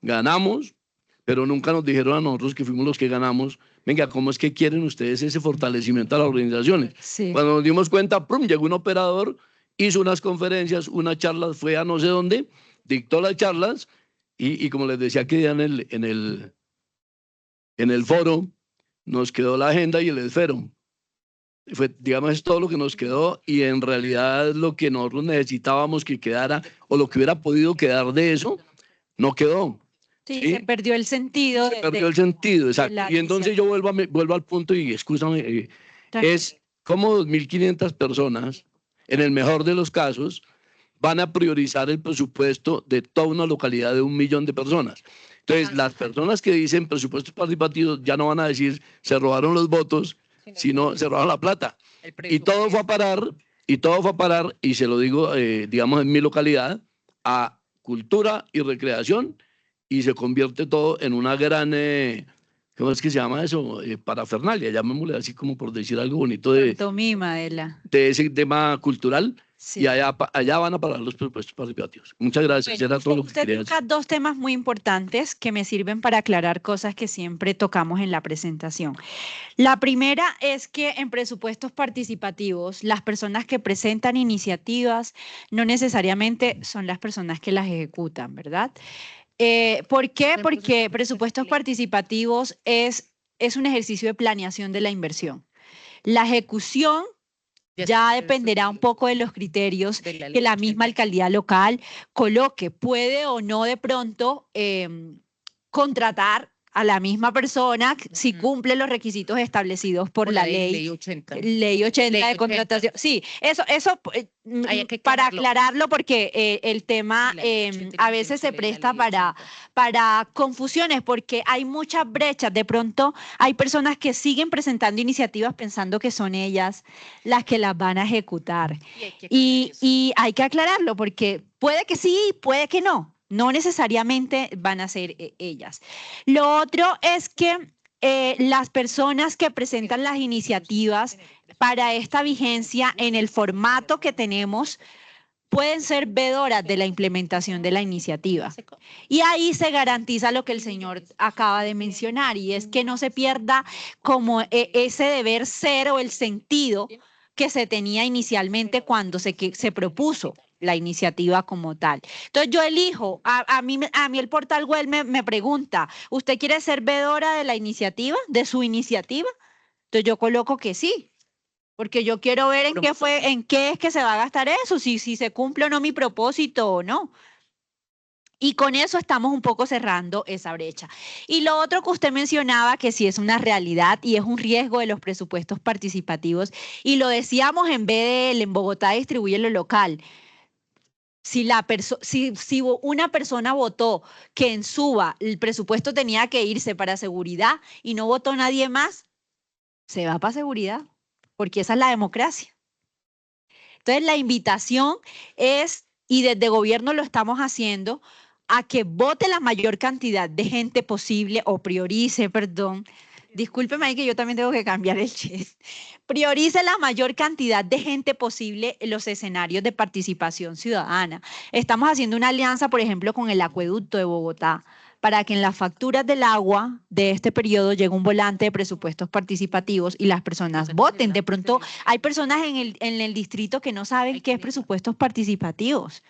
Ganamos, pero nunca nos dijeron a nosotros que fuimos los que ganamos, venga, ¿cómo es que quieren ustedes ese fortalecimiento a las organizaciones? Sí. Cuando nos dimos cuenta, ¡prum!, llegó un operador hizo unas conferencias, unas charlas, fue a no sé dónde, dictó las charlas y como les decía que en el foro nos quedó la agenda y el esfero. Fue, digamos, es todo lo que nos quedó y en realidad lo que nosotros necesitábamos que quedara o lo que hubiera podido quedar de eso, no quedó. Sí, ¿sí? se perdió el sentido. Se perdió el sentido, exacto. la Y entonces yo vuelvo al punto y escúchame, es como 2.500 personas, en el mejor de los casos, van a priorizar el presupuesto de toda una localidad de 1 millón de personas. Entonces, las personas que dicen presupuestos participativos ya no van a decir se robaron los votos, sino se robaron la plata. Y todo fue a parar, y se lo digo, digamos, en mi localidad, a cultura y recreación, y se convierte todo en una gran, ¿cómo es que se llama eso? Parafernalia, llamémosle así como por decir algo bonito de ese tema cultural. Sí. Y allá van a parar los presupuestos participativos. Muchas gracias. Bueno, era todo lo que usted quería toca decir. 2 temas muy importantes que me sirven para aclarar cosas que siempre tocamos en la presentación. La primera es que en presupuestos participativos, las personas que presentan iniciativas no necesariamente son las personas que las ejecutan, ¿verdad? ¿Por qué? Porque presupuestos participativos es un ejercicio de planeación de la inversión. La ejecución ya dependerá un poco de los criterios que la misma alcaldía local coloque. Puede o no de pronto contratar a la misma persona si cumple los requisitos establecidos por la ley 80. Ley 80 de contratación. Sí, eso para aclararlo porque el tema a veces se presta para confusiones porque hay muchas brechas. De pronto hay personas que siguen presentando iniciativas pensando que son ellas las que las van a ejecutar. Y hay que aclararlo porque puede que sí, puede que no. No necesariamente van a ser ellas. Lo otro es que las personas que presentan las iniciativas para esta vigencia en el formato que tenemos pueden ser veedoras de la implementación de la iniciativa. Y ahí se garantiza lo que el señor acaba de mencionar, y es que no se pierda como ese deber ser o el sentido que se tenía inicialmente cuando se propuso la iniciativa como tal. Entonces yo elijo, a mí el portal web me pregunta, ¿usted quiere ser veedora de la iniciativa, de su iniciativa? Entonces yo coloco que sí, porque yo quiero ver en qué es que se va a gastar eso, si se cumple o no mi propósito o no. Y con eso estamos un poco cerrando esa brecha. Y lo otro que usted mencionaba, que sí es una realidad y es un riesgo de los presupuestos participativos, y lo decíamos en BDL, en Bogotá distribuye lo local. Si una persona votó que en Suba el presupuesto tenía que irse para seguridad y no votó nadie más, se va para seguridad, porque esa es la democracia. Entonces la invitación es, y desde gobierno lo estamos haciendo, a que vote la mayor cantidad de gente posible, o priorice, perdón, discúlpeme ahí que yo también tengo que cambiar el chat. Priorice la mayor cantidad de gente posible en los escenarios de participación ciudadana. Estamos haciendo una alianza, por ejemplo, con el acueducto de Bogotá, para que en las facturas del agua de este periodo llegue un volante de presupuestos participativos y las personas voten. De pronto hay personas en el distrito que no saben qué es presupuestos participativos.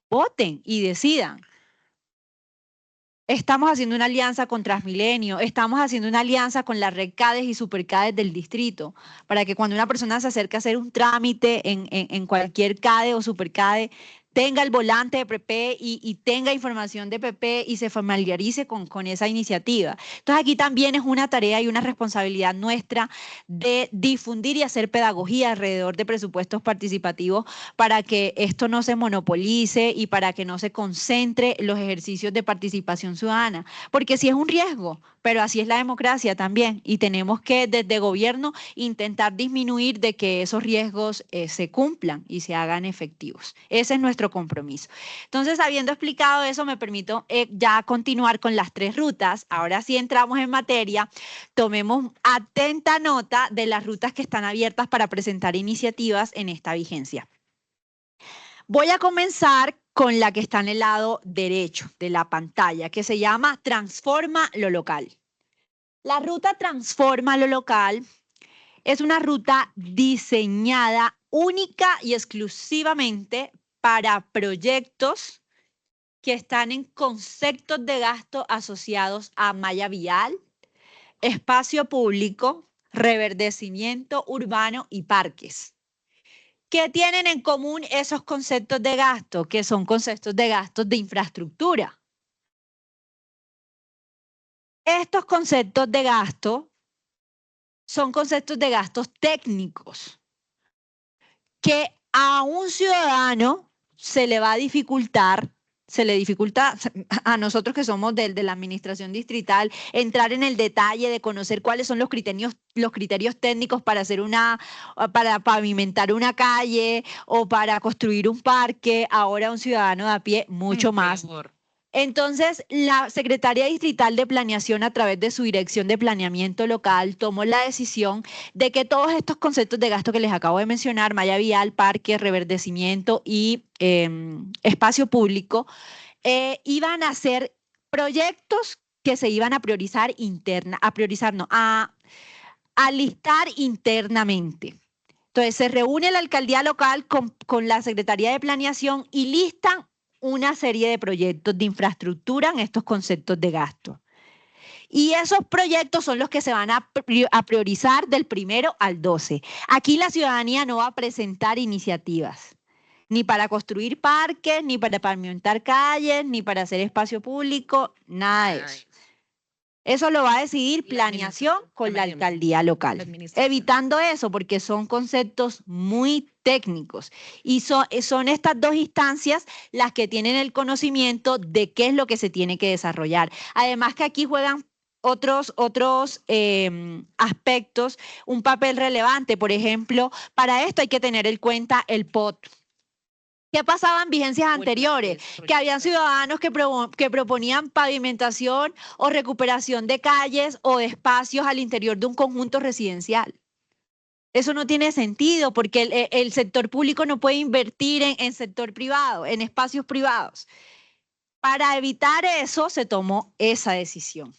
Voten y decidan. Estamos haciendo una alianza con Transmilenio, estamos haciendo una alianza con la red CADES y Supercades del distrito, para que cuando una persona se acerque a hacer un trámite en cualquier CADE o Supercade, tenga el volante de PP y tenga información de PP y se familiarice con esa iniciativa. Entonces aquí también es una tarea y una responsabilidad nuestra de difundir y hacer pedagogía alrededor de presupuestos participativos para que esto no se monopolice y para que no se concentre los ejercicios de participación ciudadana, porque sí es un riesgo, pero así es la democracia también, y tenemos que desde gobierno intentar disminuir de que esos riesgos se cumplan y se hagan efectivos. Ese es nuestro compromiso. Entonces, habiendo explicado eso, me permito ya continuar con las 3 rutas. Ahora sí entramos en materia. Tomemos atenta nota de las rutas que están abiertas para presentar iniciativas en esta vigencia. Voy a comenzar con la que está en el lado derecho de la pantalla, que se llama Transforma lo Local. La ruta Transforma lo Local es una ruta diseñada única y exclusivamente para proyectos que están en conceptos de gasto asociados a malla vial, espacio público, reverdecimiento urbano y parques. ¿Qué tienen en común esos conceptos de gasto? Que son conceptos de gastos de infraestructura. Estos conceptos de gasto son conceptos de gastos técnicos que a un ciudadano se le va a dificultar, se le dificulta a nosotros que somos de la administración distrital entrar en el detalle de conocer cuáles son los criterios técnicos para para pavimentar una calle o para construir un parque. Ahora un ciudadano de a pie mucho más. Entonces, la Secretaría Distrital de Planeación, a través de su Dirección de Planeamiento Local, tomó la decisión de que todos estos conceptos de gasto que les acabo de mencionar, malla vial, parque, reverdecimiento y espacio público, iban a ser proyectos que se iban a priorizar a listar internamente. Entonces, se reúne la alcaldía local con la Secretaría de Planeación y listan una serie de proyectos de infraestructura en estos conceptos de gasto. Y esos proyectos son los que se van a priorizar del 1 al 12. Aquí la ciudadanía no va a presentar iniciativas, ni para construir parques, ni para pavimentar calles, ni para hacer espacio público, nada de eso. Eso lo va a decidir planeación con la alcaldía local, evitando eso porque son conceptos muy técnicos y son estas dos instancias las que tienen el conocimiento de qué es lo que se tiene que desarrollar. Además que aquí juegan otros aspectos un papel relevante. Por ejemplo, para esto hay que tener en cuenta el POT. ¿Qué pasaba en vigencias anteriores? Que habían ciudadanos que proponían pavimentación o recuperación de calles o de espacios al interior de un conjunto residencial. Eso no tiene sentido porque el sector público no puede invertir en sector privado, en espacios privados. Para evitar eso se tomó esa decisión.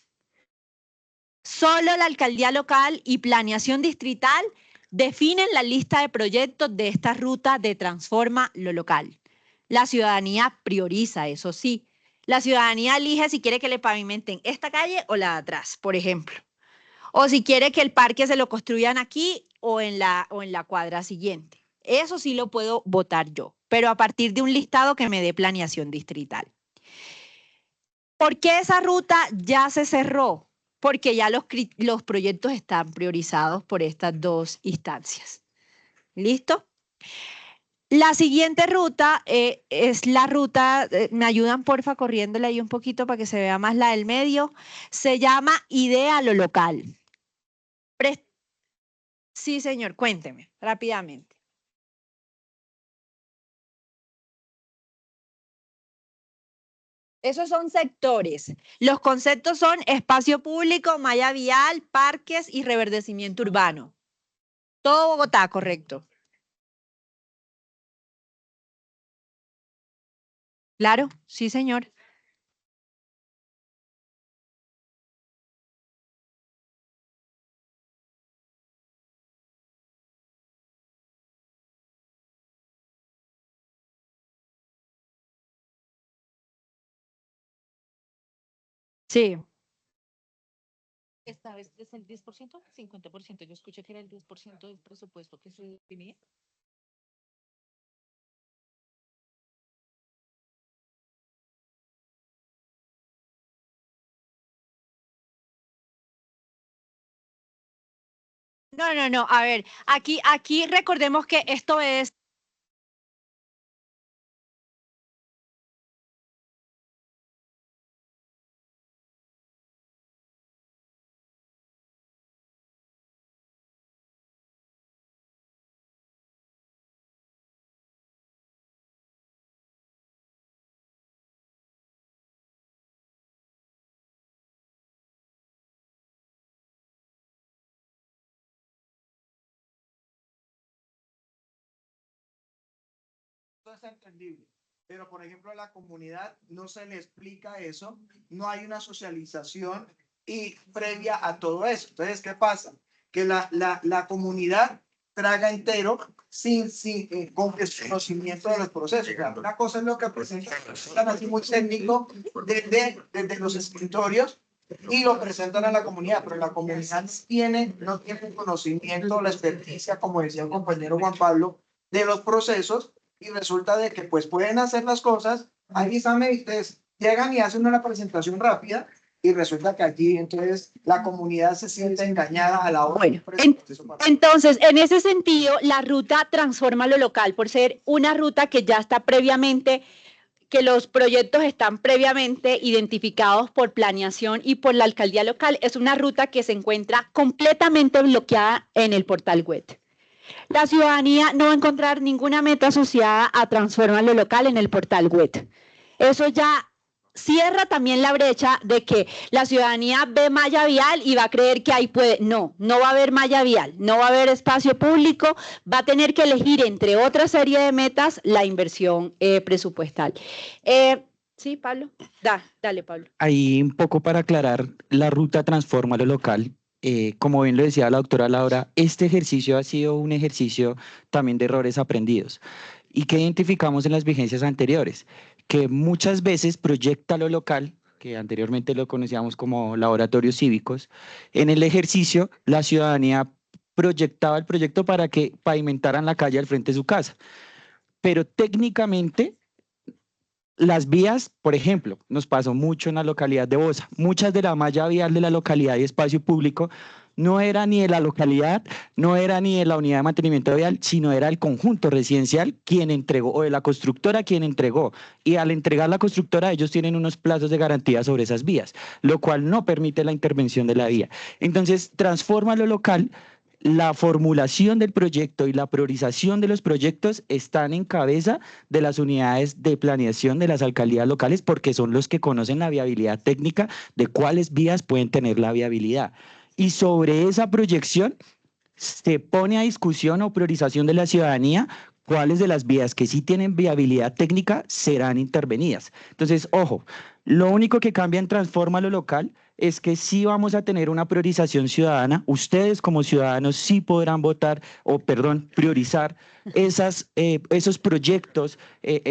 Solo la alcaldía local y planeación distrital definen la lista de proyectos de esta ruta de Transforma lo Local. La ciudadanía prioriza, eso sí. La ciudadanía elige si quiere que le pavimenten esta calle o la de atrás, por ejemplo. O si quiere que el parque se lo construyan aquí o en la cuadra siguiente. Eso sí lo puedo votar yo, pero a partir de un listado que me dé planeación distrital. ¿Por qué esa ruta ya se cerró? Porque ya los proyectos están priorizados por estas dos instancias. ¿Listo? La siguiente ruta es la ruta, me ayudan porfa corriéndola ahí un poquito para que se vea más la del medio, se llama Idea lo Local. Sí, señor, cuénteme rápidamente. Esos son sectores. Los conceptos son espacio público, malla vial, parques y reverdecimiento urbano. Todo Bogotá, correcto. Claro, sí, señor. Sí. ¿Esta vez es el 10%? ¿50%? Yo escuché que era el 10% del presupuesto que se definía. No. A ver, aquí recordemos que esto es. Es entendible, pero por ejemplo a la comunidad no se le explica eso, no hay una socialización y previa a todo eso. Entonces, ¿qué pasa? Que la comunidad traga entero con desconocimiento de los procesos. O sea, una cosa es lo que presentan así muy técnico desde los escritorios y lo presentan a la comunidad, pero la comunidad no tiene el conocimiento, la experticia, como decía el compañero Juan Pablo, de los procesos, y resulta de que pues pueden hacer las cosas, ahí están, ustedes llegan y hacen una presentación rápida, y resulta que allí entonces la comunidad se siente engañada a la hora. Bueno, entonces, en ese sentido, la ruta transforma lo local por ser una ruta que ya está previamente, que los proyectos están previamente identificados por planeación y por la alcaldía local. Es una ruta que se encuentra completamente bloqueada en el portal web. La ciudadanía no va a encontrar ninguna meta asociada a transformar lo local en el portal web. Eso ya cierra también la brecha de que la ciudadanía ve malla vial y va a creer que ahí puede. No va a haber malla vial, no va a haber espacio público, va a tener que elegir entre otra serie de metas la inversión presupuestal. Sí, Pablo. Dale, Pablo. Ahí un poco para aclarar, la ruta transforma lo local. Como bien lo decía la doctora Laura, este ejercicio ha sido un ejercicio también de errores aprendidos. ¿Y qué identificamos en las vigencias anteriores? Que muchas veces proyecta lo local, que anteriormente lo conocíamos como laboratorios cívicos. En el ejercicio, la ciudadanía proyectaba el proyecto para que pavimentaran la calle al frente de su casa. Pero técnicamente, las vías, por ejemplo, nos pasó mucho en la localidad de Bosa. Muchas de la malla vial de la localidad y espacio público no era ni de la localidad, no era ni de la unidad de mantenimiento vial, sino era el conjunto residencial quien entregó, o de la constructora quien entregó. Y al entregar la constructora, ellos tienen unos plazos de garantía sobre esas vías, lo cual no permite la intervención de la vía. Entonces, transforma lo local. La formulación del proyecto y la priorización de los proyectos están en cabeza de las unidades de planeación de las alcaldías locales, porque son los que conocen la viabilidad técnica de cuáles vías pueden tener la viabilidad. Y sobre esa proyección se pone a discusión o priorización de la ciudadanía cuáles de las vías que sí tienen viabilidad técnica serán intervenidas. Entonces, ojo, lo único que cambia en Transforma lo local es que sí vamos a tener una priorización ciudadana. Ustedes como ciudadanos sí podrán priorizar esos proyectos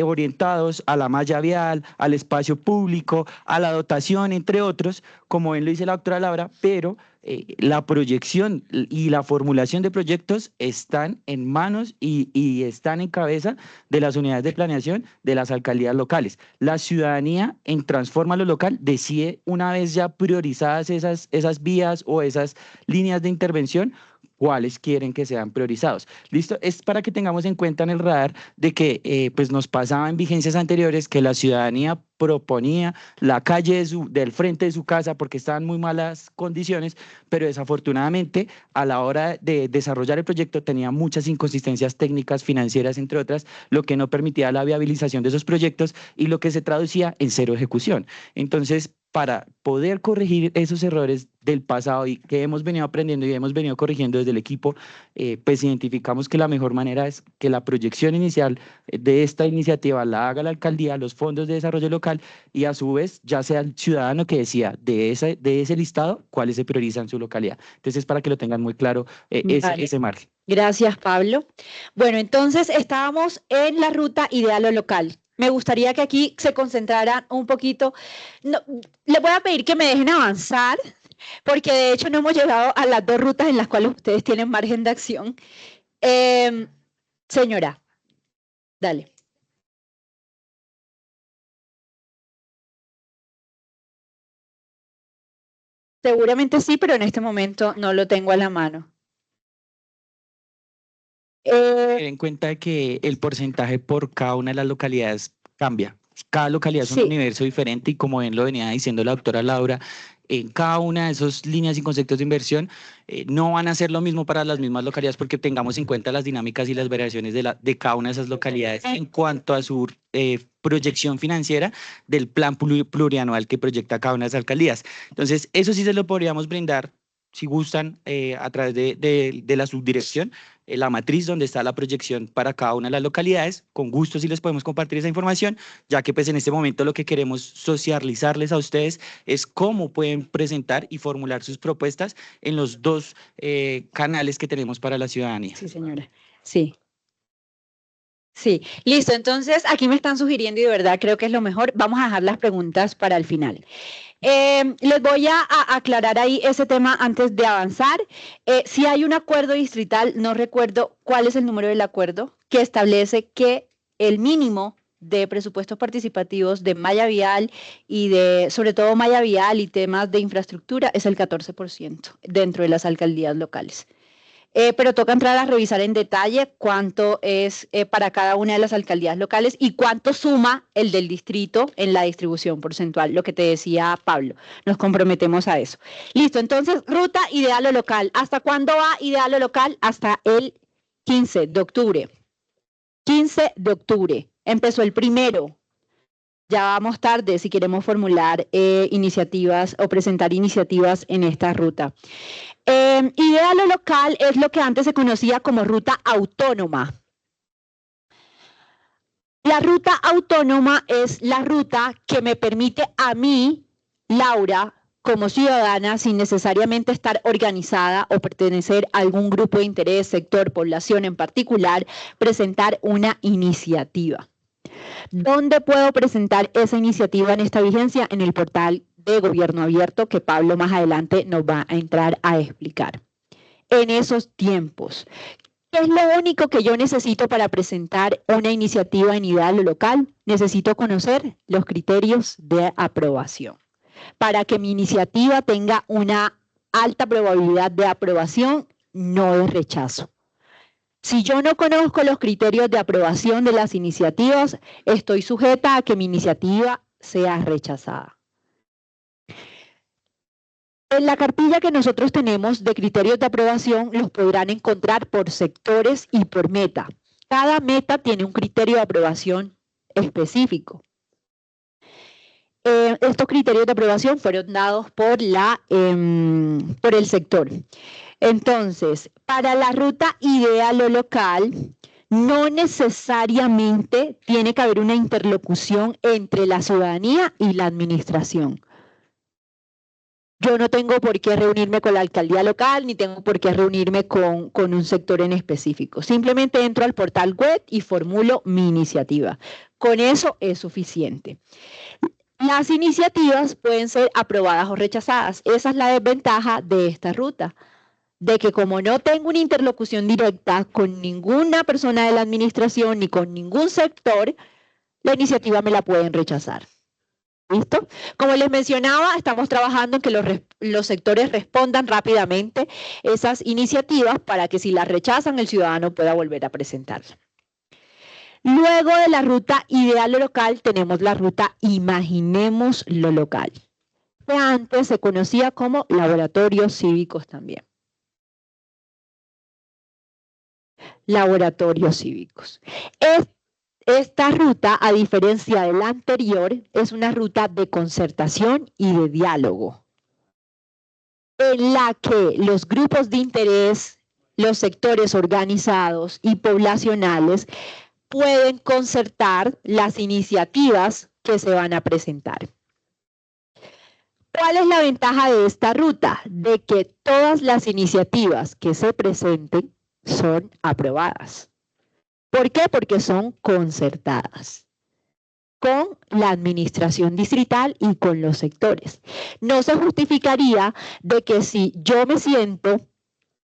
orientados a la malla vial, al espacio público, a la dotación, entre otros, como bien lo dice la doctora Laura, pero la proyección y la formulación de proyectos están en manos y están en cabeza de las unidades de planeación de las alcaldías locales. La ciudadanía en Transforma lo local decide, una vez ya priorizadas esas vías o esas líneas de intervención, cuáles quieren que sean priorizados. ¿Listo? Es para que tengamos en cuenta en el radar de que pues nos pasaba en vigencias anteriores que la ciudadanía proponía la calle del frente de su casa porque estaban en muy malas condiciones, pero desafortunadamente a la hora de desarrollar el proyecto tenía muchas inconsistencias técnicas, financieras, entre otras, lo que no permitía la viabilización de esos proyectos y lo que se traducía en cero ejecución. Entonces, para poder corregir esos errores del pasado y que hemos venido aprendiendo y hemos venido corrigiendo desde el equipo, pues identificamos que la mejor manera es que la proyección inicial de esta iniciativa la haga la alcaldía, los fondos de desarrollo local, y a su vez ya sea el ciudadano que decida de ese listado cuáles se priorizan en su localidad. Entonces, para que lo tengan muy claro ese margen. Gracias, Pablo. Bueno, entonces estábamos en la ruta ideal o local. Me gustaría que aquí se concentraran un poquito. No, les voy a pedir que me dejen avanzar, porque de hecho no hemos llegado a las dos rutas en las cuales ustedes tienen margen de acción. Señora, dale. Seguramente sí, pero en este momento no lo tengo a la mano. Ten en cuenta que el porcentaje por cada una de las localidades cambia. Cada localidad es un universo diferente y, como bien lo venía diciendo la doctora Laura, en cada una de esas líneas y conceptos de inversión no van a ser lo mismo para las mismas localidades, porque tengamos en cuenta las dinámicas y las variaciones de cada una de esas localidades en cuanto a su proyección financiera del plan plurianual que proyecta cada una de las alcaldías. Entonces, eso sí se lo podríamos brindar si gustan, a través de la subdirección, la matriz donde está la proyección para cada una de las localidades. Con gusto sí les podemos compartir esa información, ya que pues en este momento lo que queremos socializarles a ustedes es cómo pueden presentar y formular sus propuestas en los dos canales que tenemos para la ciudadanía. Sí, señora. Sí. Sí, listo. Entonces, aquí me están sugiriendo y de verdad creo que es lo mejor. Vamos a dejar las preguntas para el final. Les voy a aclarar ahí ese tema antes de avanzar. Si hay un acuerdo distrital, no recuerdo cuál es el número del acuerdo, que establece que el mínimo de presupuestos participativos de malla vial y sobre todo malla vial y temas de infraestructura es el 14% dentro de las alcaldías locales. Pero toca entrar a revisar en detalle cuánto es para cada una de las alcaldías locales y cuánto suma el del distrito en la distribución porcentual, lo que te decía Pablo. Nos comprometemos a eso. Listo, entonces, ruta Idealo Local. ¿Hasta cuándo va Idealo Local? Hasta el 15 de octubre. 15 de octubre. Empezó el 1. Ya vamos tarde si queremos formular iniciativas o presentar iniciativas en esta ruta. Idealo Local es lo que antes se conocía como ruta autónoma. La ruta autónoma es la ruta que me permite a mí, Laura, como ciudadana, sin necesariamente estar organizada o pertenecer a algún grupo de interés, sector, población en particular, presentar una iniciativa. ¿Dónde puedo presentar esa iniciativa en esta vigencia? En el portal de Gobierno Abierto, que Pablo más adelante nos va a entrar a explicar. En esos tiempos, ¿qué es lo único que yo necesito para presentar una iniciativa en Idealo Local? Necesito conocer los criterios de aprobación. Para que mi iniciativa tenga una alta probabilidad de aprobación, no de rechazo. Si yo no conozco los criterios de aprobación de las iniciativas, estoy sujeta a que mi iniciativa sea rechazada. En la cartilla que nosotros tenemos de criterios de aprobación los podrán encontrar por sectores y por meta. Cada meta tiene un criterio de aprobación específico. Estos criterios de aprobación fueron dados por el sector. Entonces, para la ruta Idealo Local, no necesariamente tiene que haber una interlocución entre la ciudadanía y la administración. Yo no tengo por qué reunirme con la alcaldía local, ni tengo por qué reunirme con un sector en específico. Simplemente entro al portal web y formulo mi iniciativa. Con eso es suficiente. Las iniciativas pueden ser aprobadas o rechazadas. Esa es la desventaja de esta ruta, de que como no tengo una interlocución directa con ninguna persona de la administración ni con ningún sector, la iniciativa me la pueden rechazar. ¿Listo? Como les mencionaba, estamos trabajando en que los sectores respondan rápidamente esas iniciativas para que si las rechazan, el ciudadano pueda volver a presentarla. Luego de la ruta Idealo Local tenemos la ruta Imaginemos lo Local, que antes se conocía como laboratorios cívicos también. Laboratorios cívicos. Esta ruta, a diferencia de la anterior, es una ruta de concertación y de diálogo, en la que los grupos de interés, los sectores organizados y poblacionales pueden concertar las iniciativas que se van a presentar. ¿Cuál es la ventaja de esta ruta? De que todas las iniciativas que se presenten son aprobadas. ¿Por qué? Porque son concertadas con la administración distrital y con los sectores. No se justificaría de que si yo me siento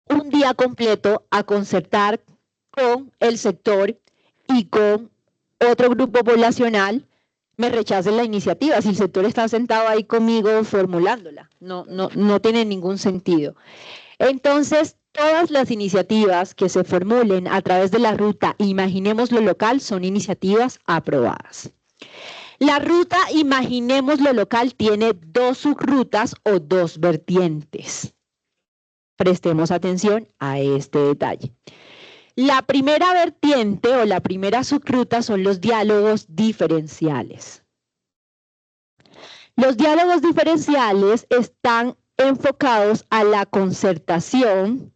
un día completo a concertar con el sector y con otro grupo poblacional, me rechacen la iniciativa, si el sector está sentado ahí conmigo formulándola. No tiene ningún sentido. Entonces, todas las iniciativas que se formulen a través de la ruta Imaginemos lo Local son iniciativas aprobadas. La ruta Imaginemos lo Local tiene dos subrutas o dos vertientes. Prestemos atención a este detalle. La primera vertiente o la primera subruta son los diálogos diferenciales. Los diálogos diferenciales están enfocados a la concertación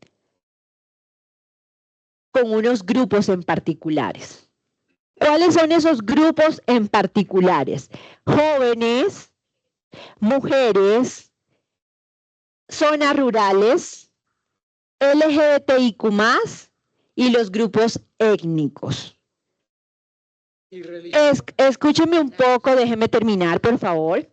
con unos grupos en particulares. ¿Cuáles son esos grupos en particulares? Jóvenes, mujeres, zonas rurales, LGBTIQ+, y los grupos étnicos. Escúcheme un poco, déjeme terminar, por favor.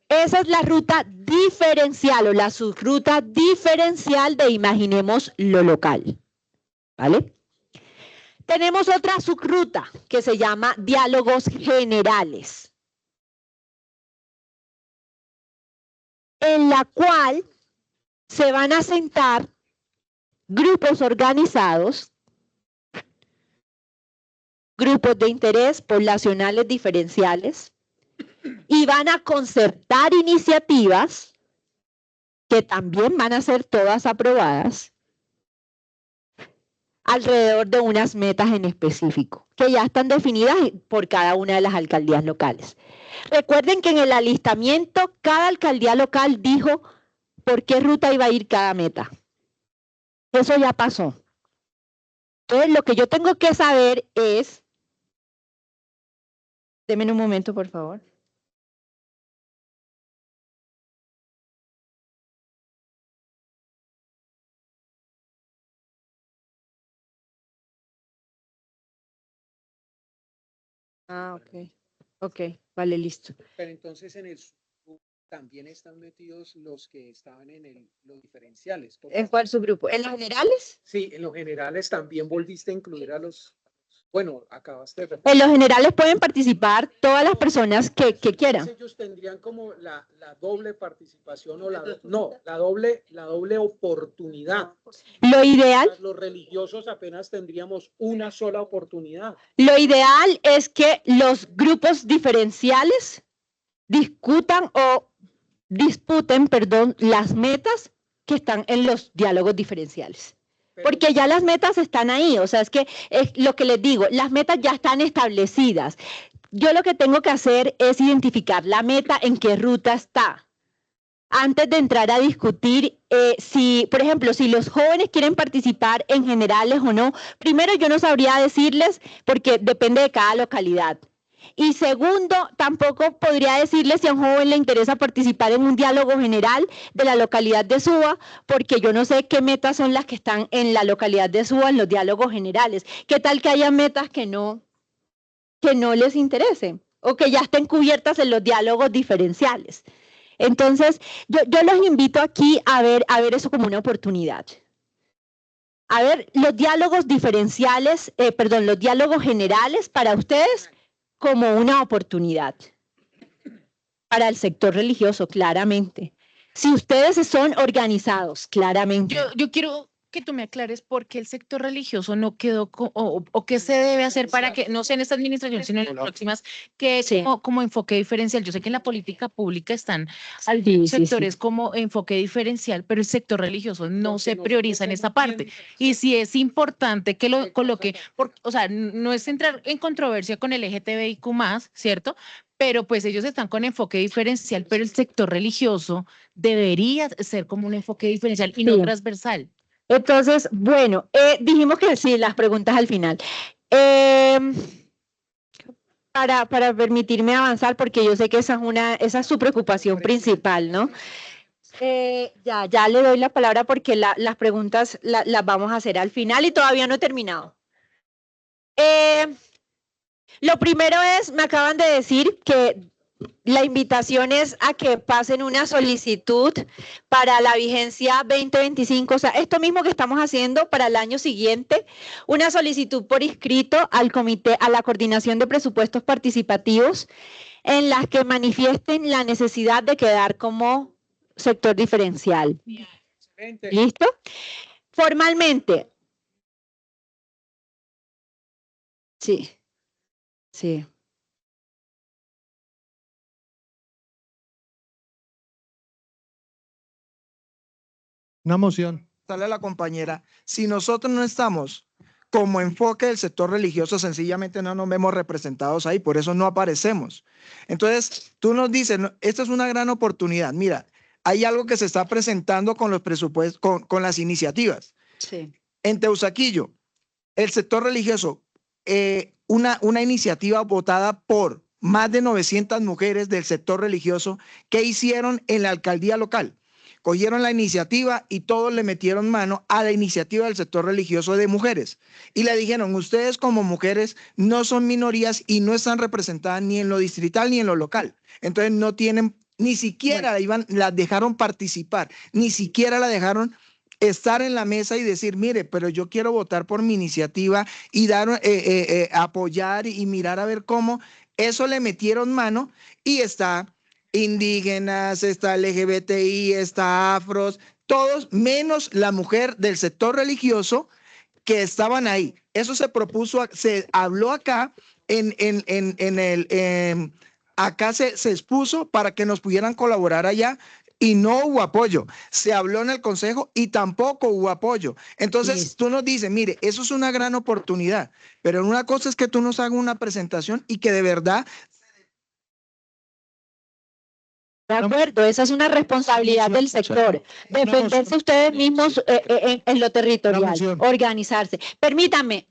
Esa es la ruta diferencial o la subruta diferencial de Imaginemos lo Local. ¿Vale? Tenemos otra subruta que se llama diálogos generales, en la cual se van a sentar grupos organizados, grupos de interés poblacionales diferenciales, y van a concertar iniciativas que también van a ser todas aprobadas alrededor de unas metas en específico, que ya están definidas por cada una de las alcaldías locales. Recuerden que en el alistamiento, cada alcaldía local dijo por qué ruta iba a ir cada meta. Eso ya pasó. Entonces, lo que yo tengo que saber es... Deme un momento, por favor. Ah, ok, vale, listo. Pero entonces en el subgrupo también están metidos los que estaban en los diferenciales. ¿En cuál subgrupo? ¿En los generales? Sí, en los generales también volviste a incluir a los... Bueno, acabaste de... En los generales pueden participar todas las personas que quieran. Ellos tendrían como la doble participación o la doble oportunidad. Lo ideal... Los religiosos apenas tendríamos una sola oportunidad. Lo ideal es que los grupos diferenciales disputen, las metas que están en los diálogos diferenciales. Porque ya las metas están ahí, o sea, es que es lo que les digo, las metas ya están establecidas. Yo lo que tengo que hacer es identificar la meta, en qué ruta está. Antes de entrar a discutir si, por ejemplo, si los jóvenes quieren participar en generales o no, primero yo no sabría decirles porque depende de cada localidad. Y segundo, tampoco podría decirles si a un joven le interesa participar en un diálogo general de la localidad de Suba, porque yo no sé qué metas son las que están en la localidad de Suba en los diálogos generales. ¿Qué tal que haya metas que no les interesen o que ya estén cubiertas en los diálogos diferenciales? Entonces, yo los invito aquí a ver eso como una oportunidad. A ver, los diálogos diferenciales, los diálogos generales para ustedes como una oportunidad. Para el sector religioso, claramente. Si ustedes son organizados, claramente. Yo quiero que tú me aclares por qué el sector religioso no quedó o qué se debe hacer para que, no sé en esta administración, sino en las próximas, que Sí. como enfoque diferencial. Yo sé que en la política pública están sectores como enfoque diferencial, pero el sector religioso no se prioriza en esta parte. Y sí es importante que lo coloque, o sea, no es entrar en controversia con el LGTBIQ+, ¿cierto? Pero pues ellos están con enfoque diferencial, pero el sector religioso debería ser como un enfoque diferencial y no Sí. transversal. Entonces, bueno, dijimos que sí, las preguntas al final. Para permitirme avanzar, porque yo sé que esa es su preocupación principal, ¿no? Ya le doy la palabra porque las preguntas las vamos a hacer al final y todavía no he terminado. Lo primero es, me acaban de decir que la invitación es a que pasen una solicitud para la vigencia 2025, o sea, esto mismo que estamos haciendo para el año siguiente, una solicitud por inscrito al comité, a la coordinación de presupuestos participativos, en las que manifiesten la necesidad de quedar como sector diferencial. ¿Listo? Formalmente. Sí. Sí. Una moción. Sale la compañera, si nosotros no estamos como enfoque del sector religioso, sencillamente no nos vemos representados ahí, por eso no aparecemos. Entonces, tú nos dices, esta es una gran oportunidad. Mira, hay algo que se está presentando con los presupuestos, con las iniciativas. Sí. En Teusaquillo, el sector religioso, una iniciativa votada por más de 900 mujeres del sector religioso que hicieron en la alcaldía local. Cogieron la iniciativa y todos le metieron mano a la iniciativa del sector religioso de mujeres. Y le dijeron, ustedes como mujeres no son minorías y no están representadas ni en lo distrital ni en lo local. Entonces no tienen, ni siquiera las dejaron participar, ni siquiera la dejaron estar en la mesa y decir, mire, pero yo quiero votar por mi iniciativa y dar, apoyar y mirar a ver cómo. Eso le metieron mano y está indígenas, está LGBTI, está afros, todos menos la mujer del sector religioso que estaban ahí. Eso se propuso, se habló acá acá se expuso para que nos pudieran colaborar allá. Y no hubo apoyo. Se habló en el consejo y tampoco hubo apoyo. Entonces tú nos dices, mire, eso es una gran oportunidad, pero una cosa es que tú nos hagas una presentación y que de verdad... De acuerdo, esa es una responsabilidad del sector. Defenderse ustedes mismos en lo territorial, organizarse. Permítame.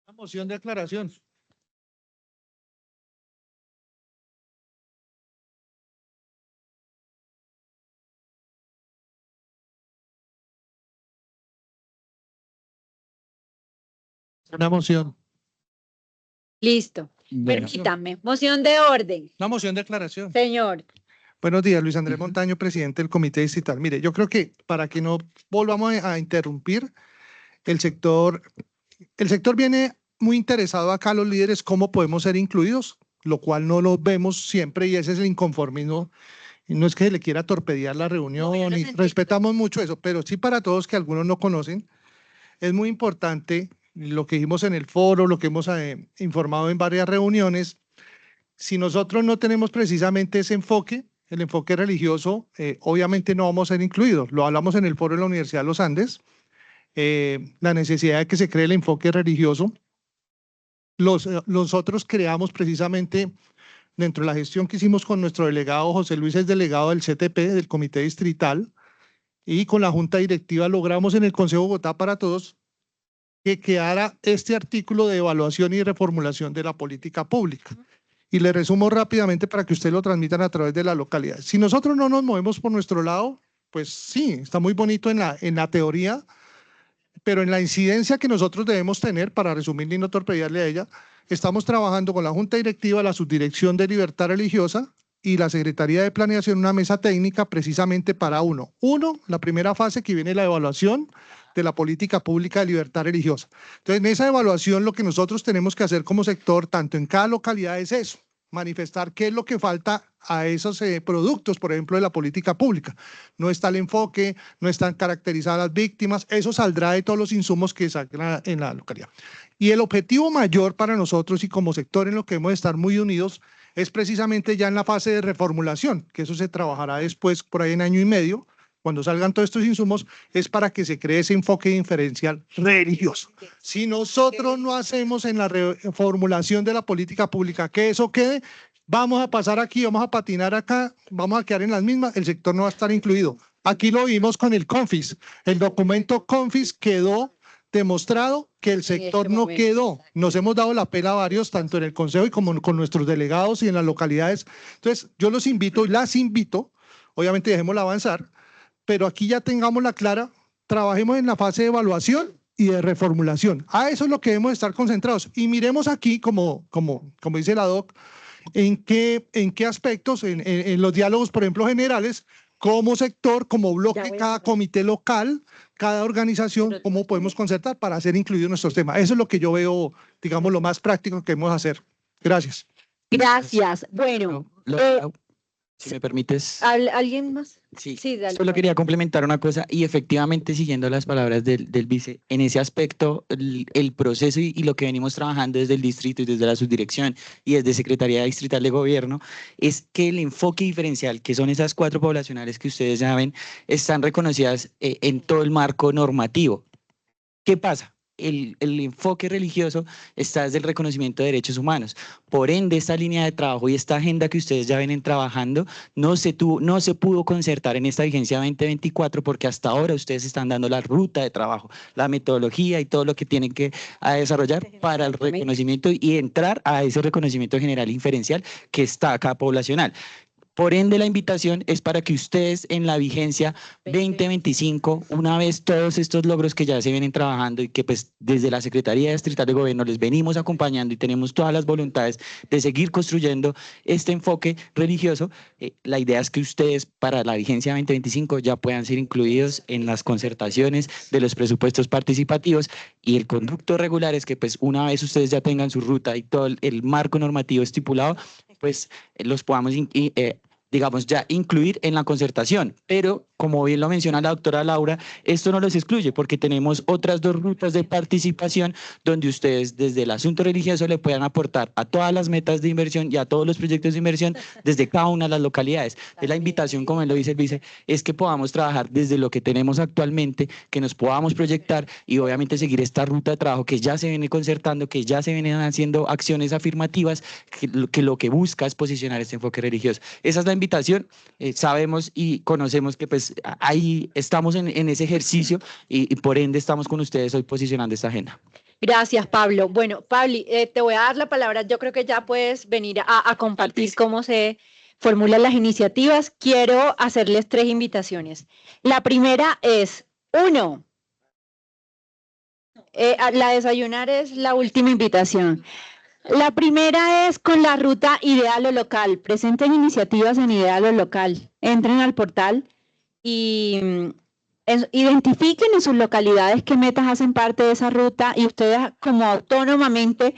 Una moción de aclaración. Una moción. Listo. Permítame. Moción de orden. Una moción de aclaración. Señor. Buenos días, Luis Andrés Montaño, presidente del Comité Distrital. Mire, yo creo que para que no volvamos a interrumpir, el sector viene muy interesado acá, los líderes, cómo podemos ser incluidos, lo cual no lo vemos siempre y ese es el inconformismo. Y no es que se le quiera torpedear la reunión y respetamos mucho eso, pero sí para todos que algunos no conocen, es muy importante lo que dijimos en el foro, lo que hemos informado en varias reuniones. Si nosotros no tenemos precisamente ese enfoque, el enfoque religioso, obviamente no vamos a ser incluidos. Lo hablamos en el foro de la Universidad de los Andes, la necesidad de que se cree el enfoque religioso. Nosotros creamos precisamente, dentro de la gestión que hicimos con nuestro delegado, José Luis es delegado del CTP, del Comité Distrital, y con la Junta Directiva logramos en el Consejo de Bogotá para Todos que quedara este artículo de evaluación y reformulación de la política pública. Y le resumo rápidamente para que ustedes lo transmitan a través de la localidad. Si nosotros no nos movemos por nuestro lado, pues sí, está muy bonito en la teoría, pero en la incidencia que nosotros debemos tener, para resumirle y no torpedearle a ella, estamos trabajando con la Junta Directiva, la Subdirección de Libertad Religiosa y la Secretaría de Planeación, una mesa técnica precisamente para la primera fase que viene la evaluación de la política pública de libertad religiosa. Entonces, en esa evaluación lo que nosotros tenemos que hacer como sector, tanto en cada localidad, es eso, manifestar qué es lo que falta a esos productos, por ejemplo, de la política pública. No está el enfoque, no están caracterizadas las víctimas, eso saldrá de todos los insumos que saquen en la localidad. Y el objetivo mayor para nosotros y como sector en lo que hemos de estar muy unidos es precisamente ya en la fase de reformulación, que eso se trabajará después por ahí en año y medio, cuando salgan todos estos insumos, es para que se cree ese enfoque diferencial religioso. Si nosotros no hacemos en la reformulación de la política pública que eso quede, vamos a pasar aquí, vamos a patinar acá, vamos a quedar en las mismas, el sector no va a estar incluido. Aquí lo vimos con el CONFIS. El documento CONFIS quedó demostrado que el sector no quedó. Nos hemos dado la pela a varios, tanto en el Consejo y como con nuestros delegados y en las localidades. Entonces, yo los invito y las invito, obviamente dejémosla avanzar, pero aquí ya tengamos la clara, trabajemos en la fase de evaluación y de reformulación. A eso es lo que debemos estar concentrados. Y miremos aquí, como dice la DOC, en qué aspectos, en los diálogos, por ejemplo, generales, como sector, como bloque, cada comité local, cada organización, cómo podemos concertar para hacer incluidos nuestros temas. Eso es lo que yo veo, digamos, lo más práctico que debemos hacer. Gracias. Gracias. Bueno. Si me permites. ¿Alguien más? Sí, dale. Solo quería complementar una cosa y efectivamente siguiendo las palabras del vice, en ese aspecto el proceso y lo que venimos trabajando desde el distrito y desde la subdirección y desde Secretaría Distrital de Gobierno es que el enfoque diferencial, que son esas 4 poblacionales que ustedes saben, están reconocidas en todo el marco normativo. ¿Qué pasa? el enfoque religioso está desde el reconocimiento de derechos humanos. Por ende, esta línea de trabajo y esta agenda que ustedes ya vienen trabajando no se pudo concertar en esta vigencia 2024 porque hasta ahora ustedes están dando la ruta de trabajo, la metodología y todo lo que tienen que desarrollar para el reconocimiento y entrar a ese reconocimiento general inferencial que está acá poblacional. Por ende, la invitación es para que ustedes en la vigencia 2025, una vez todos estos logros que ya se vienen trabajando y que pues desde la Secretaría Distrital de Gobierno les venimos acompañando y tenemos todas las voluntades de seguir construyendo este enfoque religioso, la idea es que ustedes para la vigencia 2025 ya puedan ser incluidos en las concertaciones de los presupuestos participativos y el conducto regular es que pues una vez ustedes ya tengan su ruta y todo el marco normativo estipulado, pues los podamos digamos, ya incluir en la concertación. Pero, como bien lo menciona la doctora Laura, esto no los excluye porque tenemos otras dos rutas de participación donde ustedes desde el asunto religioso le puedan aportar a todas las metas de inversión y a todos los proyectos de inversión desde cada una de las localidades. Entonces, la invitación, como él lo dice el vice, es que podamos trabajar desde lo que tenemos actualmente, que nos podamos proyectar y obviamente seguir esta ruta de trabajo que ya se viene concertando, que ya se vienen haciendo acciones afirmativas, que lo que busca es posicionar este enfoque religioso. Esa es la invitación. Sabemos y conocemos que pues ahí estamos en ese ejercicio y por ende estamos con ustedes hoy posicionando esta agenda. Gracias, Pablo. Bueno, Pabli, te voy a dar la palabra. Yo creo que ya puedes venir a compartir cómo se formulan las iniciativas. Quiero hacerles 3 invitaciones. La primera es, 1, la desayunar es la última invitación. La primera es con la ruta Idealo Local. Presenten iniciativas en Idealo Local. Entren al portal y identifiquen en sus localidades qué metas hacen parte de esa ruta y ustedes como autónomamente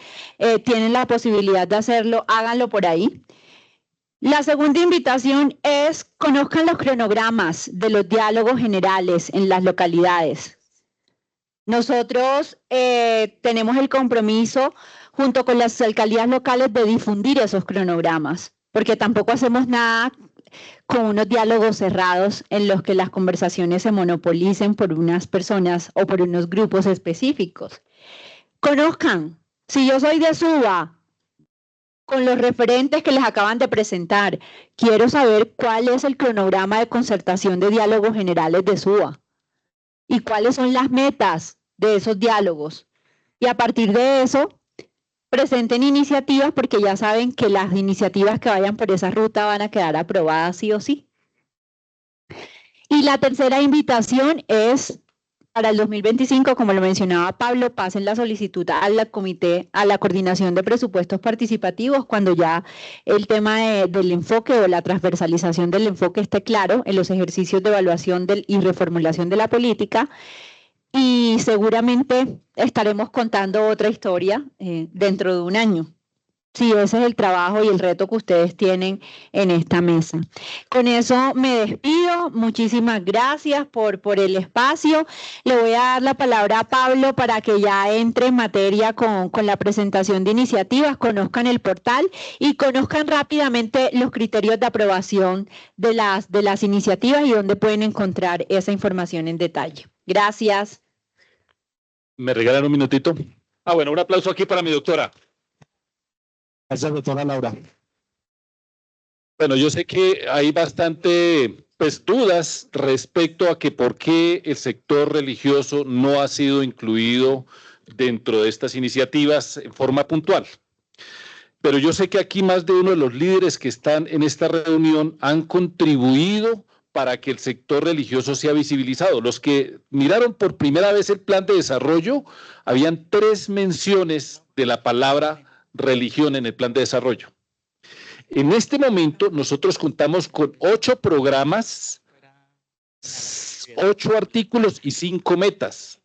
tienen la posibilidad de hacerlo, háganlo por ahí. La segunda invitación es conozcan los cronogramas de los diálogos generales en las localidades. Nosotros tenemos el compromiso junto con las alcaldías locales de difundir esos cronogramas, porque tampoco hacemos nada con unos diálogos cerrados en los que las conversaciones se monopolicen por unas personas o por unos grupos específicos. Conozcan, si yo soy de Suba, con los referentes que les acaban de presentar, quiero saber cuál es el cronograma de concertación de diálogos generales de Suba y cuáles son las metas de esos diálogos. Y a partir de eso, presenten iniciativas porque ya saben que las iniciativas que vayan por esa ruta van a quedar aprobadas sí o sí. Y la tercera invitación es para el 2025, como lo mencionaba Pablo, pasen la solicitud a la comité, a la coordinación de presupuestos participativos cuando ya el tema del enfoque o la transversalización del enfoque esté claro en los ejercicios de evaluación y reformulación de la política. Y seguramente estaremos contando otra historia dentro de un año. Sí, ese es el trabajo y el reto que ustedes tienen en esta mesa. Con eso me despido. Muchísimas gracias por el espacio. Le voy a dar la palabra a Pablo para que ya entre en materia con la presentación de iniciativas, conozcan el portal y conozcan rápidamente los criterios de aprobación de las iniciativas y dónde pueden encontrar esa información en detalle. Gracias. ¿Me regalan un minutito? Bueno, un aplauso aquí para mi doctora. Gracias, doctora Laura. Bueno, yo sé que hay bastante dudas respecto a que por qué el sector religioso no ha sido incluido dentro de estas iniciativas en forma puntual. Pero yo sé que aquí más de uno de los líderes que están en esta reunión han contribuido para que el sector religioso sea visibilizado. Los que miraron por primera vez el plan de desarrollo, habían 3 menciones de la palabra religión en el plan de desarrollo. En este momento nosotros contamos con 8 programas, 8 artículos y 5 metas.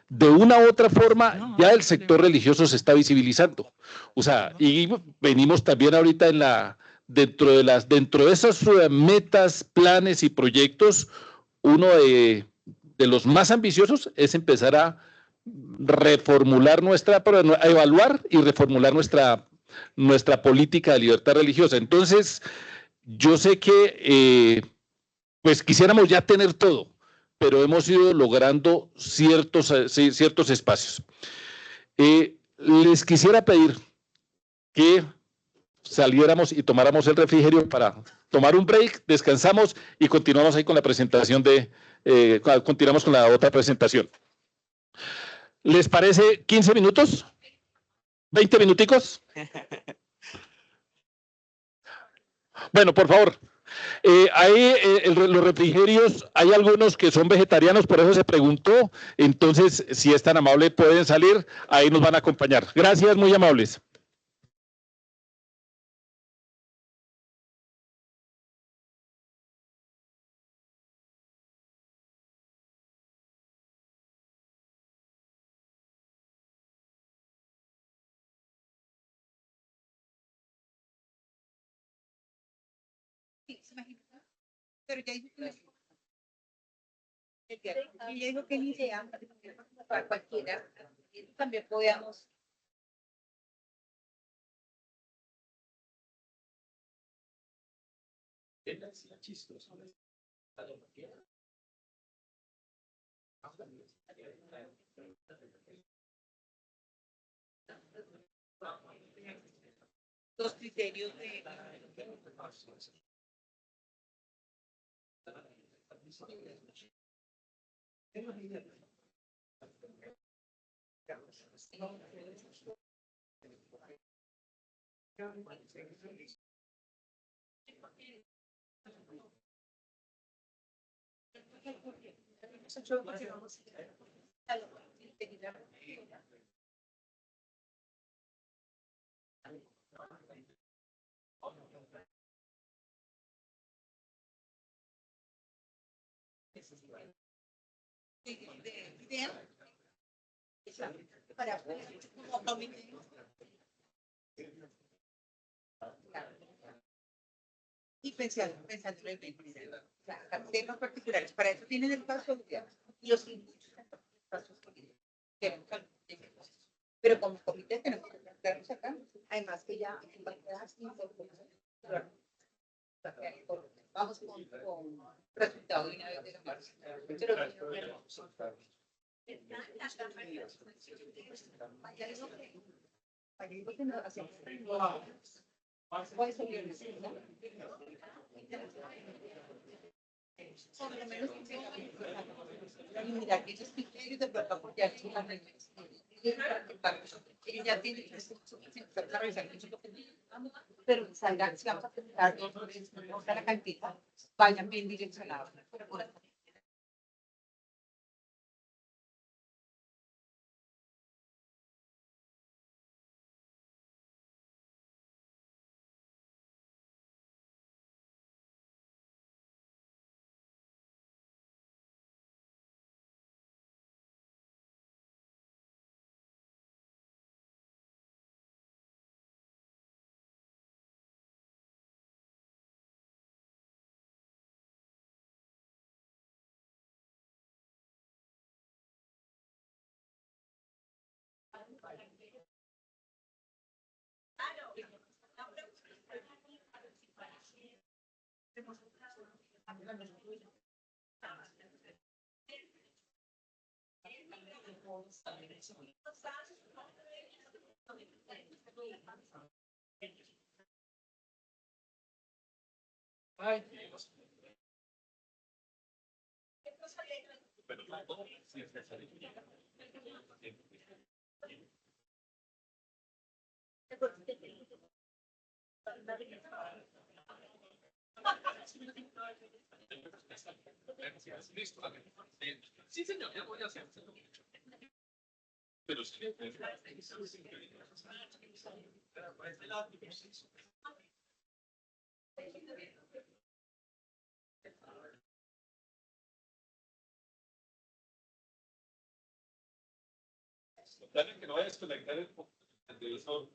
De una u otra forma, ya el sector religioso se está visibilizando. O sea, y venimos también ahorita dentro de esas remetas, planes y proyectos, uno de los más ambiciosos es empezar a reformular a evaluar y reformular nuestra política de libertad religiosa. Entonces, yo sé que pues quisiéramos ya tener todo, pero hemos ido logrando ciertos espacios. Les quisiera pedir que saliéramos y tomáramos el refrigerio para tomar un break, descansamos y continuamos ahí con la presentación continuamos con la otra presentación. ¿Les parece 15 minutos? ¿20 minuticos? Bueno, por favor. Los refrigerios, hay algunos que son vegetarianos, por eso se preguntó. Entonces, si es tan amable, pueden salir, ahí nos van a acompañar. Gracias, muy amables. Pero ya dijo que ni idea para cualquiera, también podíamos. Los criterios de para y pensando en temas particulares. Para eso tienen el paso y los pasos políticos. Pero como comité tenemos que plantearnos acá. Además que ya vamos con resultado de una vez de la marcha. Por lo menos y mira que esos criterios de pronto apoyar ella tiene que revisar pero salgan, si vamos a presentar la cantidad, vayan bien direccionados. Sí, señor, ya voy a hacer. Pero sí. Dale que no vayas a desconectar el televisor.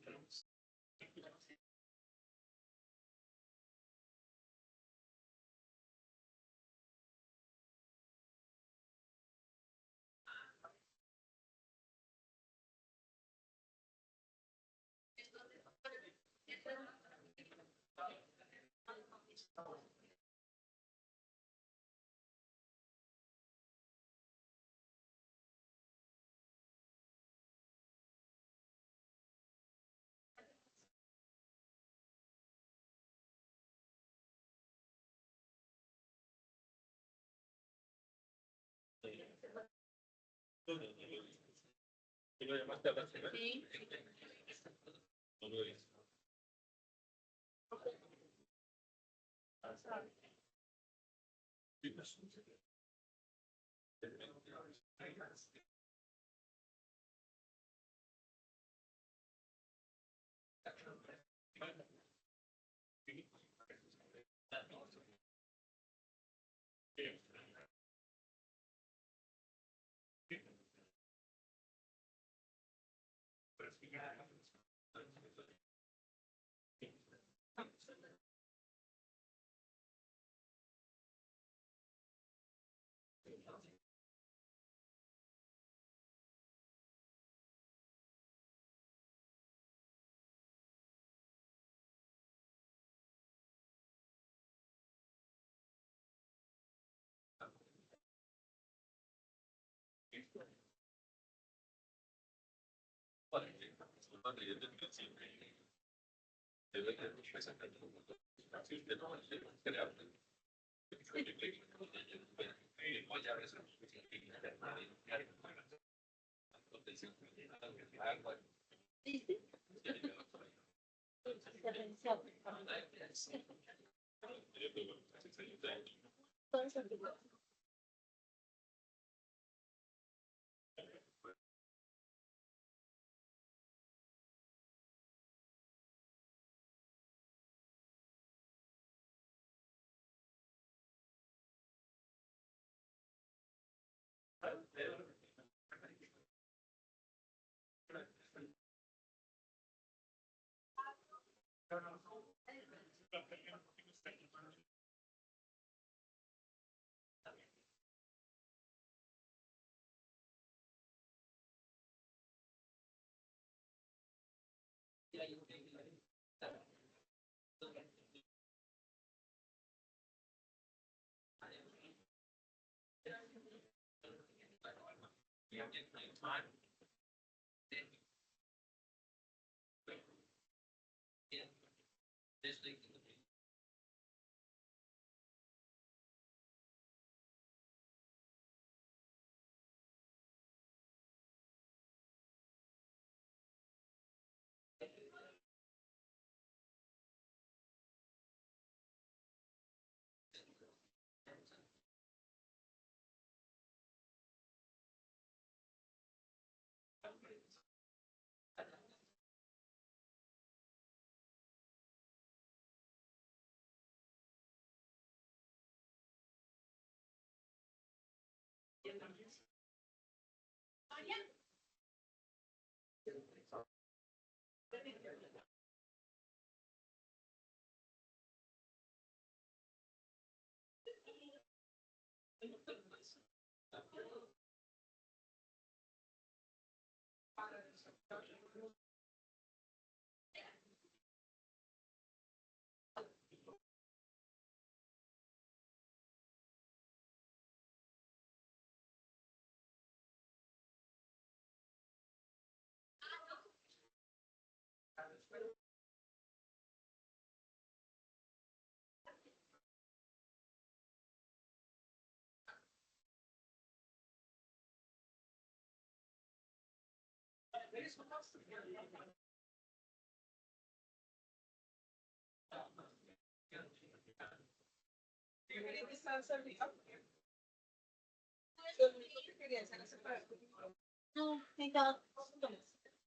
No, venga,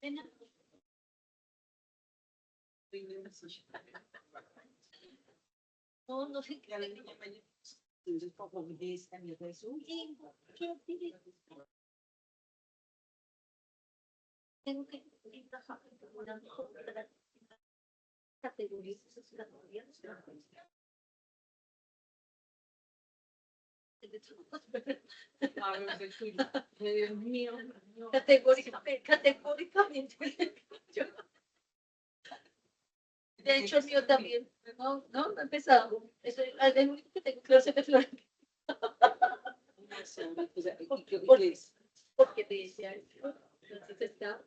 venga. No, no sé qué. Entonces, por favor, también es un tengo que trabajar en una mejor categoría, esas categorías. Dios mío, categóricamente. De hecho, el mío también. No, no, no he empezado. Es el único que tengo clase de flamenco. Porque te decía, entonces está.